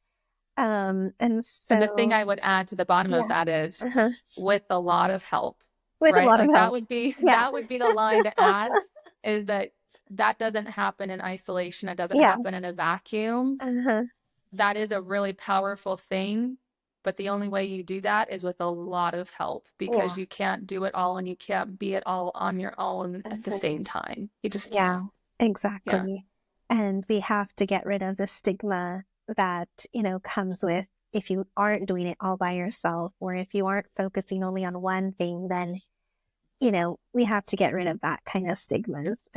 And And the thing so, I would add to the bottom of yeah, that is uh-huh. with a lot of help, With a right? lot of Like that help. would be Yeah. that would be the line to add is that that doesn't happen in isolation. It doesn't Yeah. happen in a vacuum. Uh-huh. That is a really powerful thing, but the only way you do that is with a lot of help because Yeah. you can't do it all and you can't be it all on your own at the Uh-huh. same time. You just Yeah, can't. Yeah. exactly. And we have to get rid of the stigma that, comes with if you aren't doing it all by yourself, or if you aren't focusing only on one thing, then, we have to get rid of that kind of stigmas.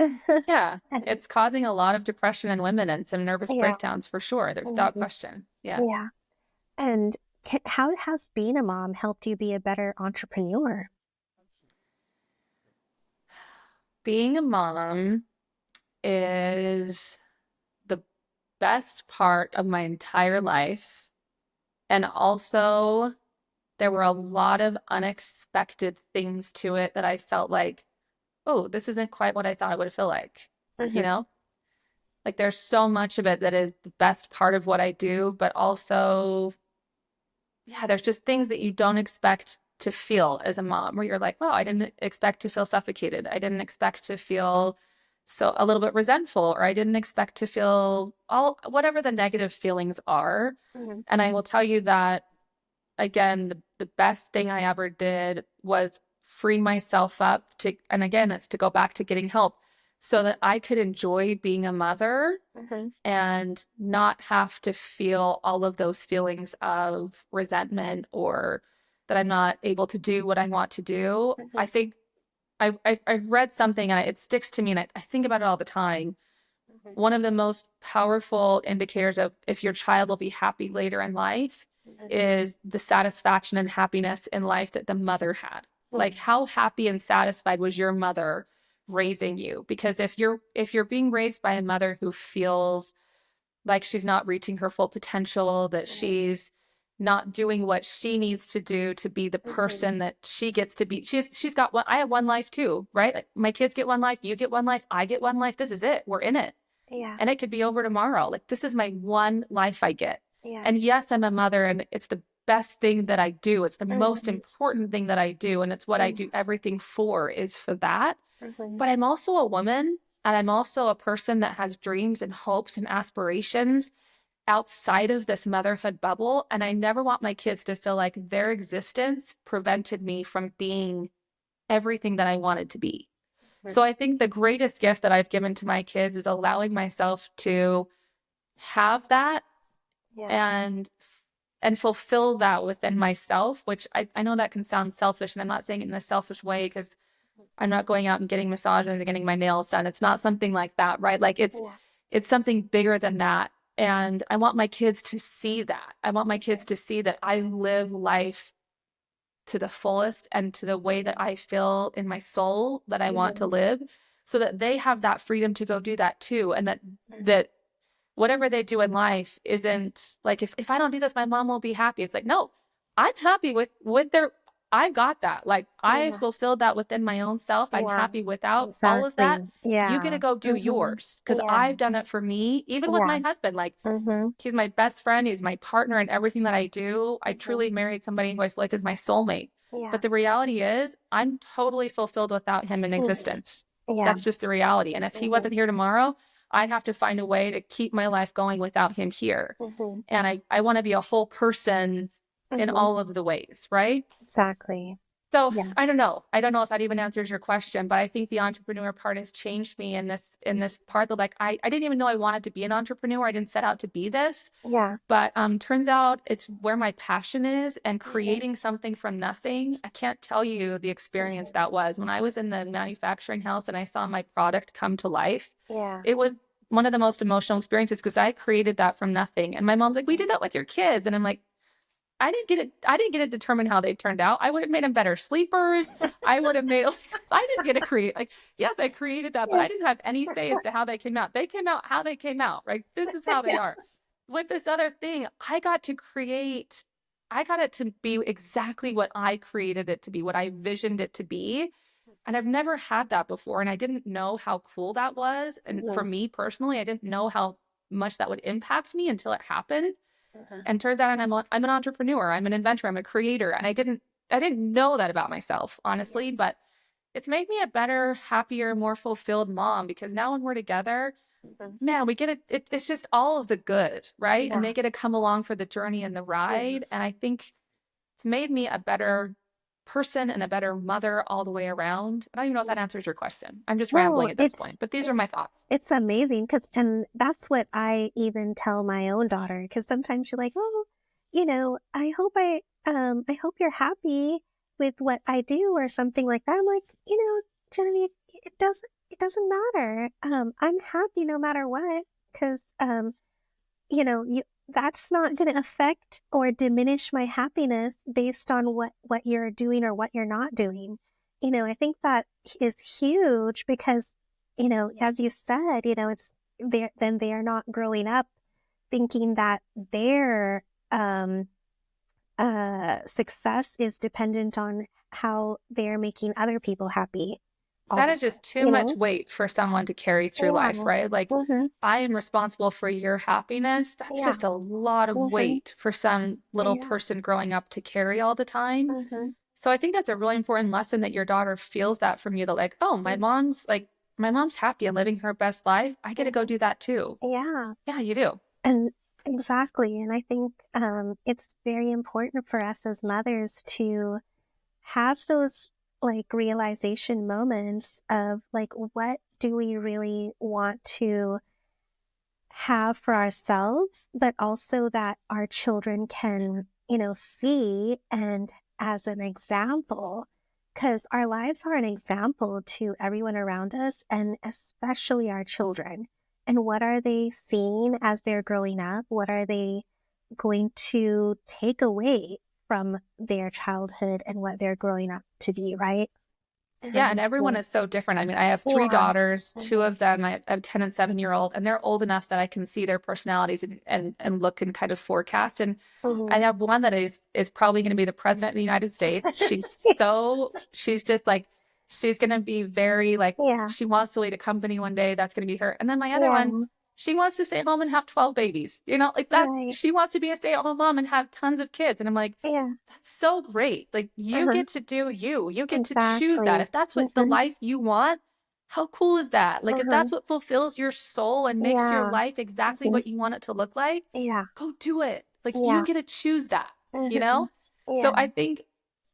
Yeah. And It's causing a lot of depression in women and some nervous yeah, breakdowns for sure. There's without mhm, question. Yeah. yeah. And how has being a mom helped you be a better entrepreneur? Being a mom is the best part of my entire life. And also, there were a lot of unexpected things to it that I felt like, oh, this isn't quite what I thought it would feel like. You Mhm, know, like there's so much of it that is the best part of what I do, but also, yeah, there's just things that you don't expect to feel as a mom where you're like, wow, I didn't expect to feel suffocated. I didn't expect to feel so a little bit resentful, or I didn't expect to feel all whatever the negative feelings are. mhm, And I will tell you that again, the best thing I ever did was free myself up to, and again, it's to go back to getting help so that I could enjoy being a mother mhm, and not have to feel all of those feelings of resentment or that I'm not able to do what I want to do. I mhm, think I read something and it sticks to me and I think about it all the time. mhm, One of the most powerful indicators of if your child will be happy later in life mhm, is the satisfaction and happiness in life that the mother had. Like mhm, how happy and satisfied was your mother raising you? Because if you're being raised by a mother who feels like she's not reaching her full potential, that mhm, she's not doing what she needs to do to be the mhm. person that she gets to be. She's got one. I have one life too, right? Like my kids get one life, you get one life, I get one life. This is it. We're in it. Yeah, And it could be over tomorrow. Like this is my one life I get. yeah. And yes, I'm a mother and it's the best thing that I do. It's the most Mhm, important thing that I do. And it's what I mhm, do everything for is for that. mhm, But I'm also a woman and I'm also a person that has dreams and hopes and aspirations outside of this motherhood bubble. And I never want my kids to feel like their existence prevented me from being everything that I wanted to be. mhm. So I think the greatest gift that I've given to my kids is allowing myself to have that Yeah. and fulfill that within myself, which I know that can sound selfish, and I'm not saying it in a selfish way because I'm not going out and getting massages and getting my nails done. It's not something like that, right? Like Yeah. it's something bigger than that. And I want my kids to see that. I want my kids to see that I live life to the fullest and to the way that I feel in my soul that I want to Mhm, live so that they have that freedom to go do that too. And mhm. that whatever they do in life isn't like if I don't do this, my mom won't be happy. It's like, no, I'm happy with their I got that. Like I Yeah. fulfilled that within my own self. I'm Yeah. happy without all of that. Exactly. You get to Yeah. go do Mhm. yours. Cause Yeah. I've done it for me, even with Yeah. my husband. Like Mhm. he's my best friend, he's my partner in everything that I do. I Mhm. truly married somebody who I feel like is my soulmate. But Yeah. the reality is I'm totally fulfilled without him in Mhm. existence. Yeah. That's just the reality. And if he Mhm. wasn't here tomorrow, I'd have to find a way to keep my life going without him here. Mhm. And I want to be a whole person in Mhm. all of the ways, right? Exactly. So Yeah. I don't know. I don't know if that even answers your question, but I think the entrepreneur part has changed me in this part that like I didn't even know I wanted to be an entrepreneur. I didn't set out to be this. Yeah. But turns out it's where my passion is, and Mhm. creating something from nothing. I can't tell you the experience Mhm. that was when I was in the manufacturing house and I saw my product come to life. Yeah. It was one of the most emotional experiences because I created that from nothing. And my mom's like, "We Mhm. did that with your kids," and I'm like, I didn't get it. I didn't get to determine how they turned out. I would have made them better sleepers. I would have made. I didn't get to create. Like, yes, I created that, but Yeah. I didn't have any say as to how they came out. They came out how they came out. Right. This is how they Yeah. are. With this other thing, I got to create. I got it to be exactly what I created it to be, what I visioned it to be. And I've never had that before. And I didn't know how cool that was. And for Mhm. me personally, I didn't know how much that would impact me until it happened. Mhm. And turns out I'm an entrepreneur, I'm an inventor, I'm a creator. And I didn't know that about myself, Yeah. honestly, but it's made me a better, happier, more fulfilled mom because now when we're together, Mhm. man, we get it's just all of the good, right? And Yeah. they get to come along for the journey and the Yeah. ride. And I think it's made me a better person and a better mother all the way around. I don't even know if that answers your question. I'm just No, rambling at this point, but these are my thoughts. it's amazing because, and that's what I even tell my own daughter, because sometimes she's like, oh, I hope you're happy with what I do or something like that. I'm like, Genevieve, it doesn't matter. I'm happy no matter what, because, that's not going to affect or diminish my happiness based on what you're doing or what you're not doing. I think that is huge because, as you said, then they are not growing up thinking that their success is dependent on how they're making other people happy all That the is time, just too much weight for someone to carry through Yeah. life, right? Like, Mm-hmm. I am responsible for your happiness. That's Yeah. just a lot of Mm-hmm. weight for some little Yeah. person growing up to carry all the time. Mm-hmm. So I think that's a really important lesson that your daughter feels that from you, that like, oh, my mom's happy and living her best life. I get to go Mm-hmm. do that too. Yeah. Yeah, you do. And exactly. And I think it's very important for us as mothers to have those like realization moments of like, what do we really want to have for ourselves, but also that our children can, see and as an example, because our lives are an example to everyone around us and especially our children. And what are they seeing as they're growing up? What are they going to take away from their childhood and what they're growing up to be, right? Yeah, and everyone So, is so different. I mean, I have three yeah. daughters, two Mhm. of them, I have 10 and 7-year-old, and they're old enough that I can see their personalities and look and kind of forecast. And I Mhm. have one that is probably going to be the president of the United States. She's just like, she's going to be very like, Yeah. she wants to lead a company one day. That's going to be her. And then my other one, Yeah. she wants to stay home and have 12 babies. Like Right. she wants to be a stay-at-home mom and have tons of kids. And I'm like, Yeah. that's so great. Like you Uh-huh. get to do you. You get to choose that. Exactly. If that's what the Mm-hmm. life you want, how cool is that? Like if Uh-huh. that's what fulfills your soul and makes your Yeah. life exactly Mm-hmm. what you want it to look like, Yeah. go do it. Like you Yeah. get to choose that, you Mm-hmm. know? So Yeah. I think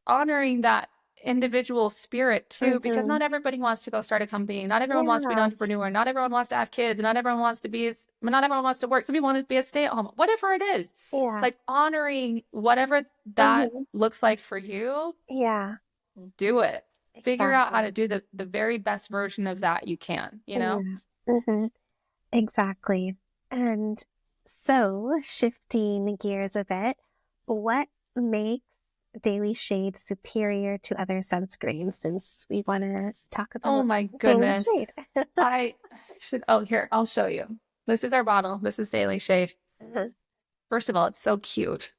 honoring that individual spirit too, because Mm-hmm. not everybody wants to go start a company. Not everyone wants to be an Yeah. entrepreneur. Not everyone wants to have kids. Not everyone wants to work. Some people want to be a stay-at-home, whatever it is. Yeah. Like honoring whatever that Mm-hmm. looks like for you, Yeah. do it. Figure out how to Exactly. do the very best version of that you can, you Yeah. know? Mm-hmm. Exactly. And so, shifting gears a bit, what makes Daily Shade superior to other sunscreens since we want to talk Oh about my Daily goodness. Shade? I oh, here, I'll show you. This is our bottle. This is Daily Shade. Uh-huh. First of all, it's so cute.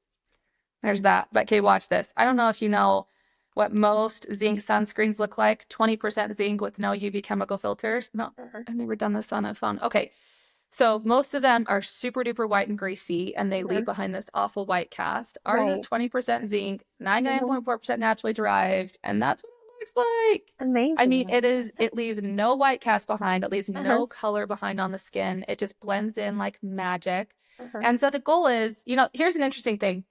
There's that. But okay, watch this. I don't know if you know what most zinc sunscreens look like. 20% zinc with no UV chemical filters. No, Uh-huh. I've never done this on a phone. Okay. So most of them are super duper white and greasy and they Uh-huh. leave behind this awful white cast. Ours is Right. 20% zinc, Uh-huh. 99.4% naturally derived, and that's what it looks like. I mean, Amazing. it leaves no white cast behind. It leaves Uh-huh. no color behind on the skin. It just blends in like magic. Uh-huh. And so the goal is, here's an interesting thing.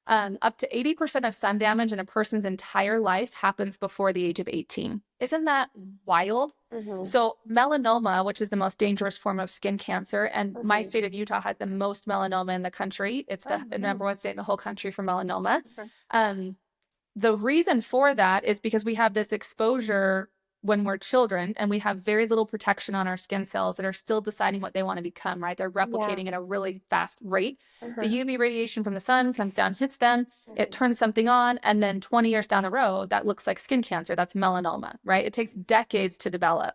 Up to 80% of sun damage in a person's entire life happens before the age of 18. Isn't that wild? Mm-hmm. So melanoma, which is the most dangerous form of skin cancer, and my Mm-hmm. state of Utah has the most melanoma in the country. It's the Oh, number one state in the whole country for melanoma. okay. Um, the reason for that is because we have this exposure when we're children and we have very little protection on our skin cells that are still deciding what they want to become, right? They're Yeah. replicating at a really fast rate. The Uh-huh. UV radiation from the sun comes down, hits them, it Mm-hmm. turns something on, and then 20 years down the road, that looks like skin cancer. That's melanoma, right? It takes decades to develop.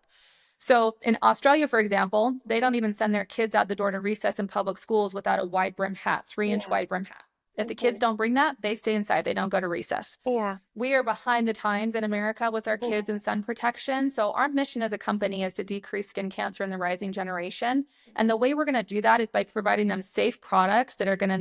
So in Australia, for example, they don't even send their kids out the door to recess in public schools without a wide brim hat, 3-inch Yeah. wide brim hat. If the Mm-hmm. kids don't bring that, they stay inside. They don't go to recess. Yeah. We are behind the times in America with our Mm-hmm. kids and sun protection. So our mission as a company is to decrease skin cancer in the rising generation. And the way we're going to do that is by providing them safe products that are going to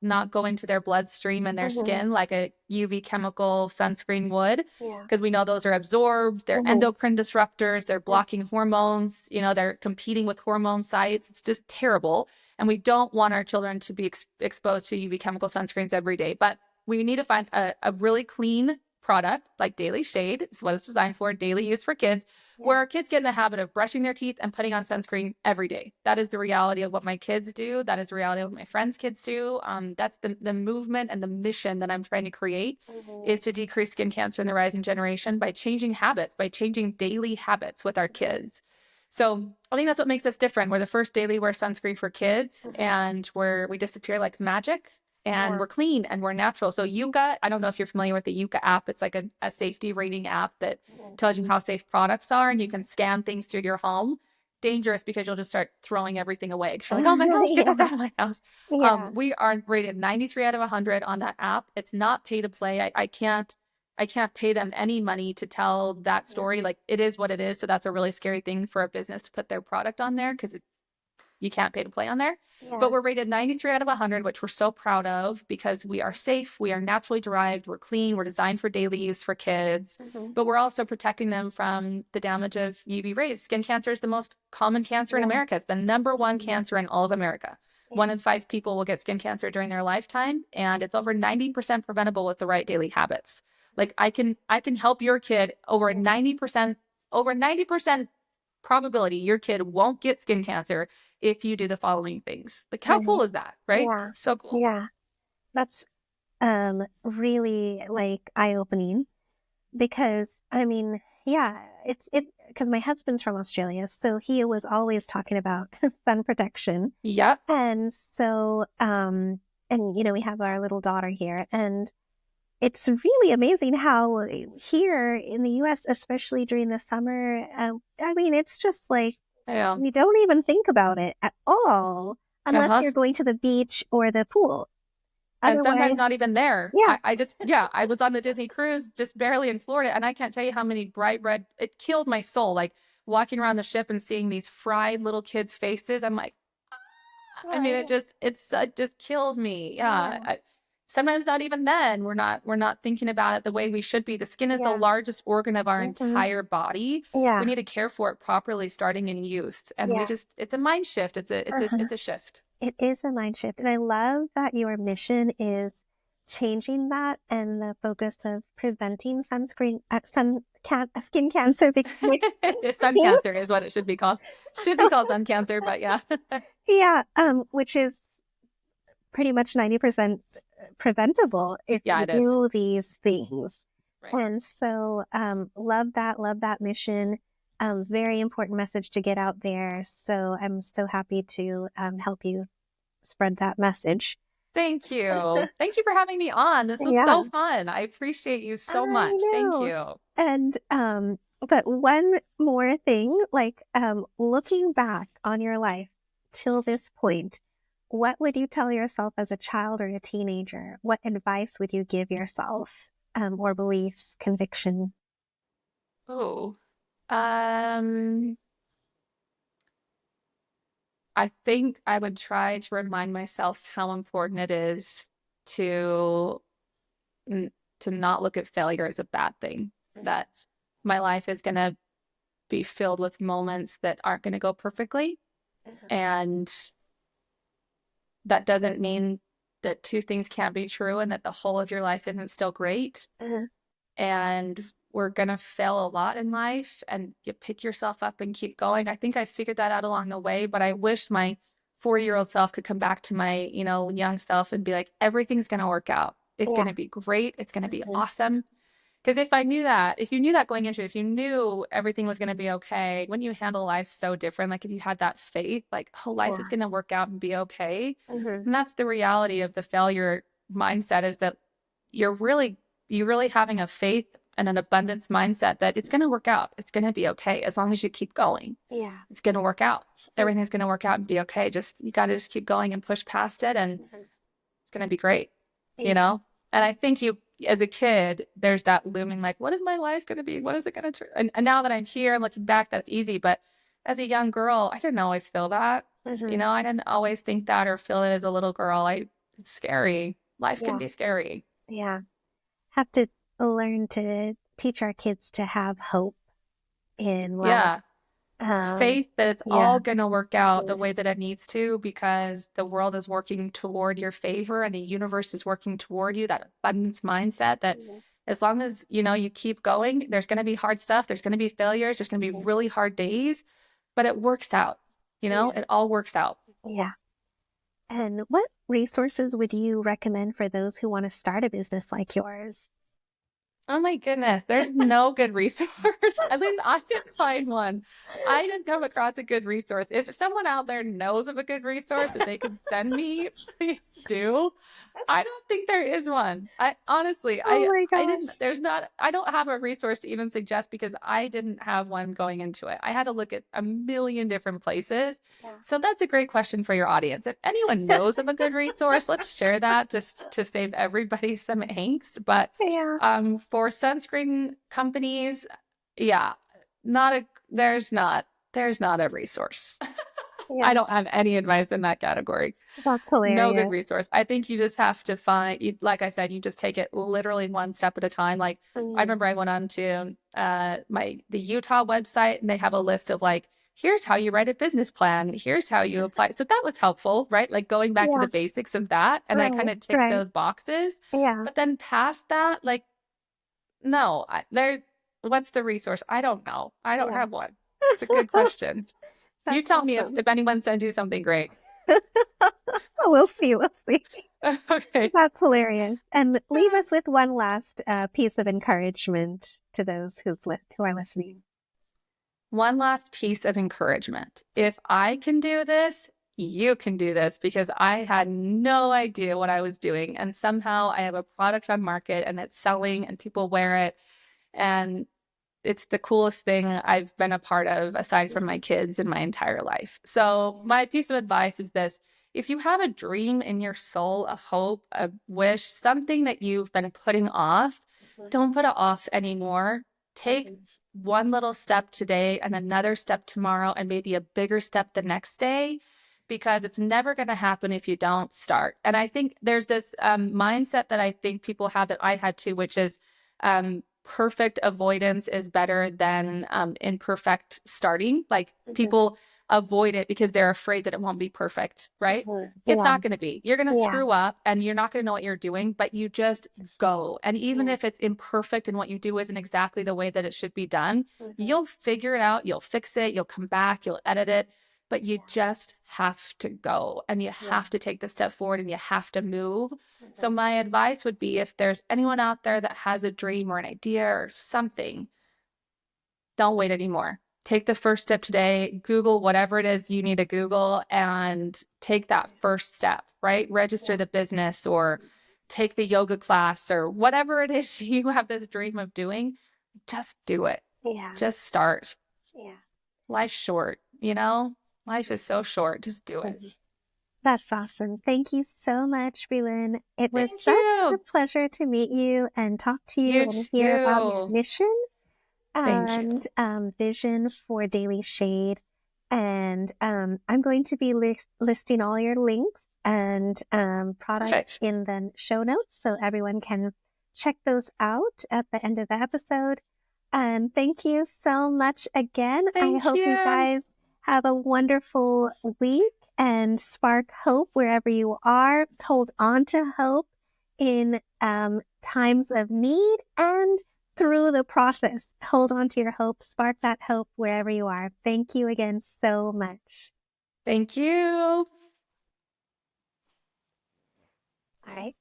not go into their bloodstream and their Mm-hmm. skin like a UV chemical sunscreen would, Yeah. because we know those are absorbed, they're Mm-hmm. endocrine disruptors, they're blocking hormones, they're competing with hormone sites. It's just terrible. And we don't want our children to be exposed to UV chemical sunscreens every day. But we need to find a really clean product like Daily Shade. It's what it's designed for, daily use for kids, Yeah. where our kids get in the habit of brushing their teeth and putting on sunscreen every day. That is the reality of what my kids do. That is the reality of what my friends' kids do. That's the movement and the mission that I'm trying to create, Mm-hmm. is to decrease skin cancer in the rising generation by changing habits, by changing daily habits with our kids. So I think that's what makes us different. We're the first daily wear sunscreen for kids, Mm-hmm. and we disappear like magic, and Yeah. we're clean and we're natural. So Yuka, I don't know if you're familiar with the Yuka app. It's like a safety rating app that Mm-hmm. tells you how safe products are, and you can scan things through your home. Dangerous because you'll just start throwing everything away. 'Cause you're like, oh my gosh, get this Yeah. out of my house. Yeah. We are rated 93 out of 100 on that app. It's not pay to play. I can't pay them any money to tell that story. Like, it is what it is. So that's a really scary thing for a business to put their product on there, because you can't pay to play on there. Yeah. But we're rated 93 out of 100, which we're so proud of, because we are safe, we are naturally derived, we're clean, we're designed for daily use for kids, Mm-hmm. but we're also protecting them from the damage of UV rays. Skin cancer is the most common cancer in Yeah. America. It's the number one Yeah. cancer in all of America. Yeah. 1 in 5 people will get skin cancer during their lifetime, and it's over 90% preventable with the right daily habits. Like, I can help your kid over 90%, over 90% probability your kid won't get skin cancer if you do the following things. Like, how Right. cool is that, right? Yeah. So cool. Yeah. That's really like eye-opening, because I mean, yeah, it because my husband's from Australia, so he was always talking about sun protection. Yep. And so and we have our little daughter here, and it's really amazing how here in the US, especially during the summer, I mean, it's just like Yeah. we don't even think about it at all unless Uh-huh. you're going to the beach or the pool. And sometimes not Otherwise, even there. yeah, I was on the Disney cruise just barely in Florida, and I can't tell you how many bright red, it killed my soul. Like, walking around the ship and seeing these fried little kids' faces. I'm like, I mean, right. it just kills me. Yeah. Yeah, Sometimes not even then. We're not thinking about it the way we should be. The skin is the yeah, largest organ of our hmm, entire body. We yeah, need to care for it properly starting in youth. And yeah. it's a mind shift. Uh-huh. It's a shift. It is a mind shift. And I love that your mission is changing that, and the focus of preventing skin cancer. Sun cancer is what it should be called. Should be called sun cancer, but yeah. Yeah, which is pretty much 90% preventable if Yeah, you it is. do these things. Right. And so, love that mission. Very important message to get out there. So I'm so happy to help you spread that message. Thank you. Thank you for having me on. This was Yeah, so fun. I appreciate you so I much. Thank know. you. And but one more thing, like looking back on your life till this point, what would you tell yourself as a child or a teenager? What advice would you give yourself, or belief, conviction? Oh, um, I think I would try to remind myself how important it is to to not look at failure as a bad thing. That my life is going to be filled with moments that aren't going to go perfectly, and that doesn't mean that two things can't be true and that the whole of your life isn't still great. Uh-huh. And we're going to fail a lot in life, and you pick yourself up and keep going. I think I figured that out along the way, but I wish my 40-year-old self could come back to my, young self and be like, everything's going to work out. It's going Yeah. to be great. It's going to be Uh-huh. awesome. Because if you knew that going into it, if you knew everything was going to be okay, wouldn't you handle life so different? Like if you had that faith, like, oh, life is Yeah. going to work out and be okay. Uh-huh. And that's the reality of the failure mindset, is that you're really having a faith and an abundance mindset that it's going to work out. It's going to be okay. As long as you keep going, Yeah. it's going to work out. Everything's going to work out and be okay. You got to just keep going and push past it, and Uh-huh. it's going to be great, you Yeah. know? And I think as a kid, there's that looming, like, what is my life going to be? What is it going to turn? And now that I'm here and looking back, that's easy. But as a young girl, I didn't always feel that. Uh-huh. I didn't always think that or feel it as a little girl. It's scary. Life can Yeah. be scary. Yeah. Have to learn to teach our kids to have hope in life. Yeah. Faith that it's Yeah. all going to work out the way that it needs to, because the world is working toward your favor and the universe is working toward you. That abundance mindset that as long as, you keep going, there's going to be hard stuff. There's going to be failures. There's going to be really hard days, but it works out. Yeah. It all works out. Yeah. And what resources would you recommend for those who want to start a business like yours? Oh my goodness, there's no good resource. At least I didn't find one. I didn't come across a good resource. If someone out there knows of a good resource that they can send me, please do. I don't think there is one. I honestly, Oh my I didn't, gosh. there's not, I don't have a resource to even suggest, because I didn't have one going into it. I had to look at a million different places. Yeah. So that's a great question for your audience. If anyone knows of a good resource, let's share that just to save everybody some angst. But Yeah. for sunscreen companies, yeah, not a, there's not a resource. I Yeah. don't have any advice in that category. That's No good hilarious. resource. I think you just have to like I said, you just take it literally one step at a time. Like I Mm. remember I went on to the Utah website, and they have a list of like, here's how you write a business plan. Here's how you apply. So that was helpful, right? Like going back to Yeah. the basics of that. And I kind Right. of ticked Right. those boxes. Yeah. But then past that, like, no, what's the resource? I don't know. I don't Yeah. have one. It's a good question. You That's tell me awesome. if anyone sends you something great. We'll see. We'll see. Okay. That's hilarious. And leave us with one last piece of encouragement to those who are listening. One last piece of encouragement. If I can do this, you can do this, because I had no idea what I was doing. And somehow I have a product on market and it's selling and people wear it. And it's the coolest thing I've been a part of, aside from my kids, in my entire life. So my piece of advice is this: if you have a dream in your soul, a hope, a wish, something that you've been putting off, don't put it off anymore. Take one little step today and another step tomorrow and maybe a bigger step the next day, because it's never going to happen if you don't start. And I think there's this mindset that I think people have, that I had too, which is perfect avoidance is better than imperfect starting. Like people avoid it because they're afraid that it won't be perfect, right? It's Yeah. not going to be. You're going to Yeah. screw up and you're not going to know what you're doing, but you just go. And even if it's imperfect and what you do isn't exactly the way that it should be done, you'll figure it out, you'll fix it, you'll come back, you'll edit it, but you just have to go and you have to take the step forward and you have to move. So my advice would be, if there's anyone out there that has a dream or an idea or something, don't wait anymore. Take the first step today, Google whatever it is you need to Google, and take that first step, right? Register the business or take the yoga class or whatever it is you have this dream of doing. Just do it. Yeah. Just start. Yeah. Life's short, Life is so short. Just do it. That's awesome. Thank you so much, Breelyn. It was Thank such a you. pleasure to meet you and talk to you You and hear about your too. mission Thank you. and vision for Daily Shade. And I'm going to be listing all your links and products Perfect. in the show notes so everyone can check those out at the end of the episode. And thank you so much again. I Thank hope you you. guys have a wonderful week and spark hope wherever you are. Hold on to hope in times of need and through the process. Hold on to your hope, spark that hope wherever you are. Thank you again so much. Thank you. All right.